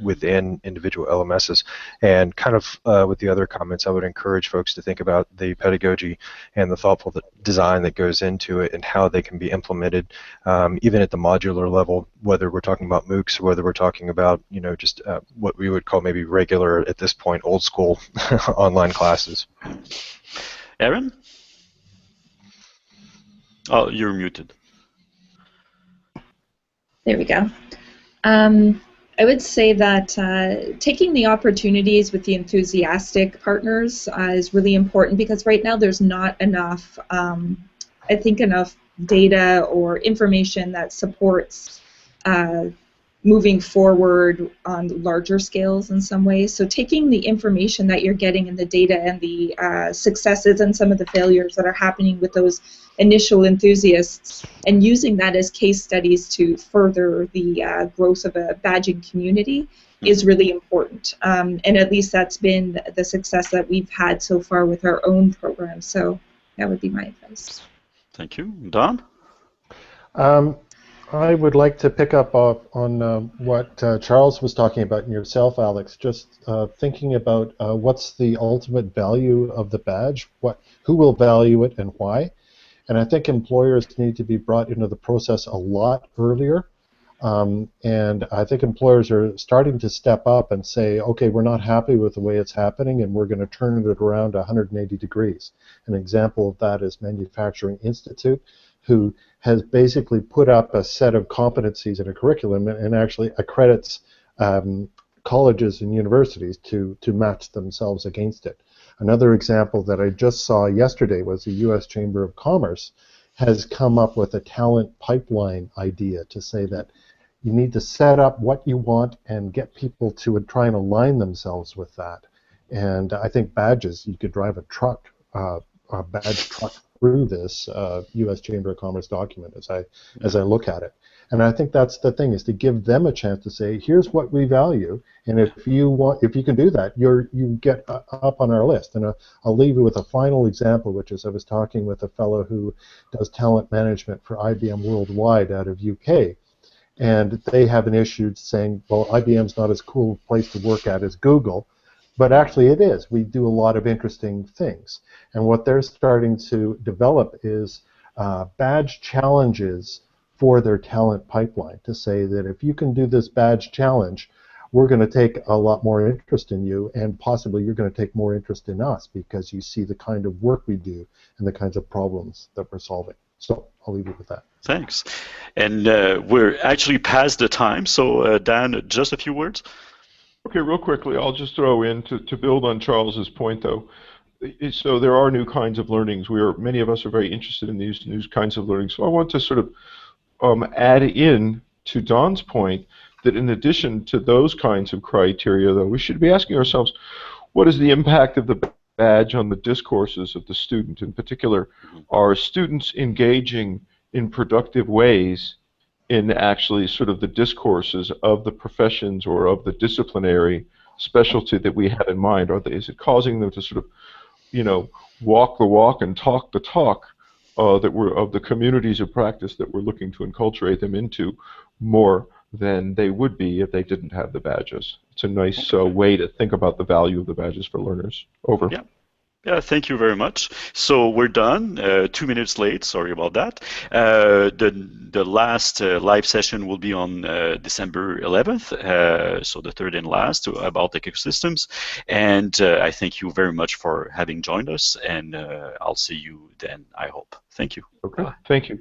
S7: within individual LMSs. And kind of with the other comments, I would encourage folks to think about the pedagogy and the thoughtful design that goes into it and how they can be implemented even at the modular level, whether we're talking about MOOCs or whether we're talking about, just what we would call maybe regular, at this point, old school online classes.
S1: Aaron? Oh, you're muted.
S3: There we go. I would say that taking the opportunities with the enthusiastic partners is really important, because right now there's not enough, I think, enough data or information that supports moving forward on larger scales in some ways. So taking the information that you're getting in the data and the successes and some of the failures that are happening with those initial enthusiasts and using that as case studies to further the growth of a badging community is really important. And at least that's been the success that we've had so far with our own program. So that would be my advice.
S1: Thank you. Don?
S6: I would like to pick up on what Charles was talking about and yourself, Alex, just thinking about what's the ultimate value of the badge, who will value it and why. And I think employers need to be brought into the process a lot earlier. And I think employers are starting to step up and say, okay, we're not happy with the way it's happening, and we're going to turn it around 180 degrees. An example of that is Manufacturing Institute, who has basically put up a set of competencies in a curriculum and actually accredits colleges and universities to match themselves against it. Another example that I just saw yesterday was the U.S. Chamber of Commerce has come up with a talent pipeline idea to say that you need to set up what you want and get people to try and align themselves with that. And I think badges, you could drive a truck, a badge truck through this U.S. Chamber of Commerce document as I look at it. And I think that's the thing, is to give them a chance to say, here's what we value, and if you can do that, you get up on our list. And I'll leave you with a final example, which is I was talking with a fellow who does talent management for IBM Worldwide out of UK, and they have an issue saying, well, IBM's not as cool a place to work at as Google, but actually it is. We do a lot of interesting things. And what they're starting to develop is badge challenges for their talent pipeline, to say that if you can do this badge challenge, we're going to take a lot more interest in you, and possibly you're going to take more interest in us because you see the kind of work we do and the kinds of problems that we're solving. So I'll leave you with that.
S1: Thanks. And we're actually past the time, so Dan, just a few words?
S9: Okay, real quickly, I'll just throw in to build on Charles's point, though. So there are new kinds of learnings. Many of us are very interested in these new kinds of learning. So I want to sort of add in to Don's point that in addition to those kinds of criteria, though, we should be asking ourselves, what is the impact of the badge on the discourses of the student? In particular, are students engaging in productive ways in actually sort of the discourses of the professions or of the disciplinary specialty that we have in mind? Is it causing them to sort of, walk the walk and talk the talk of the communities of practice that we're looking to enculturate them into more than they would be if they didn't have the badges? It's a nice way to think about the value of the badges for learners. Over.
S1: Yeah. Yeah, thank you very much. So we're done. 2 minutes late. Sorry about that. The last live session will be on December 11th, so the third and last, about ecosystems. And I thank you very much for having joined us, and I'll see you then, I hope. Thank you.
S9: Okay. Thank you.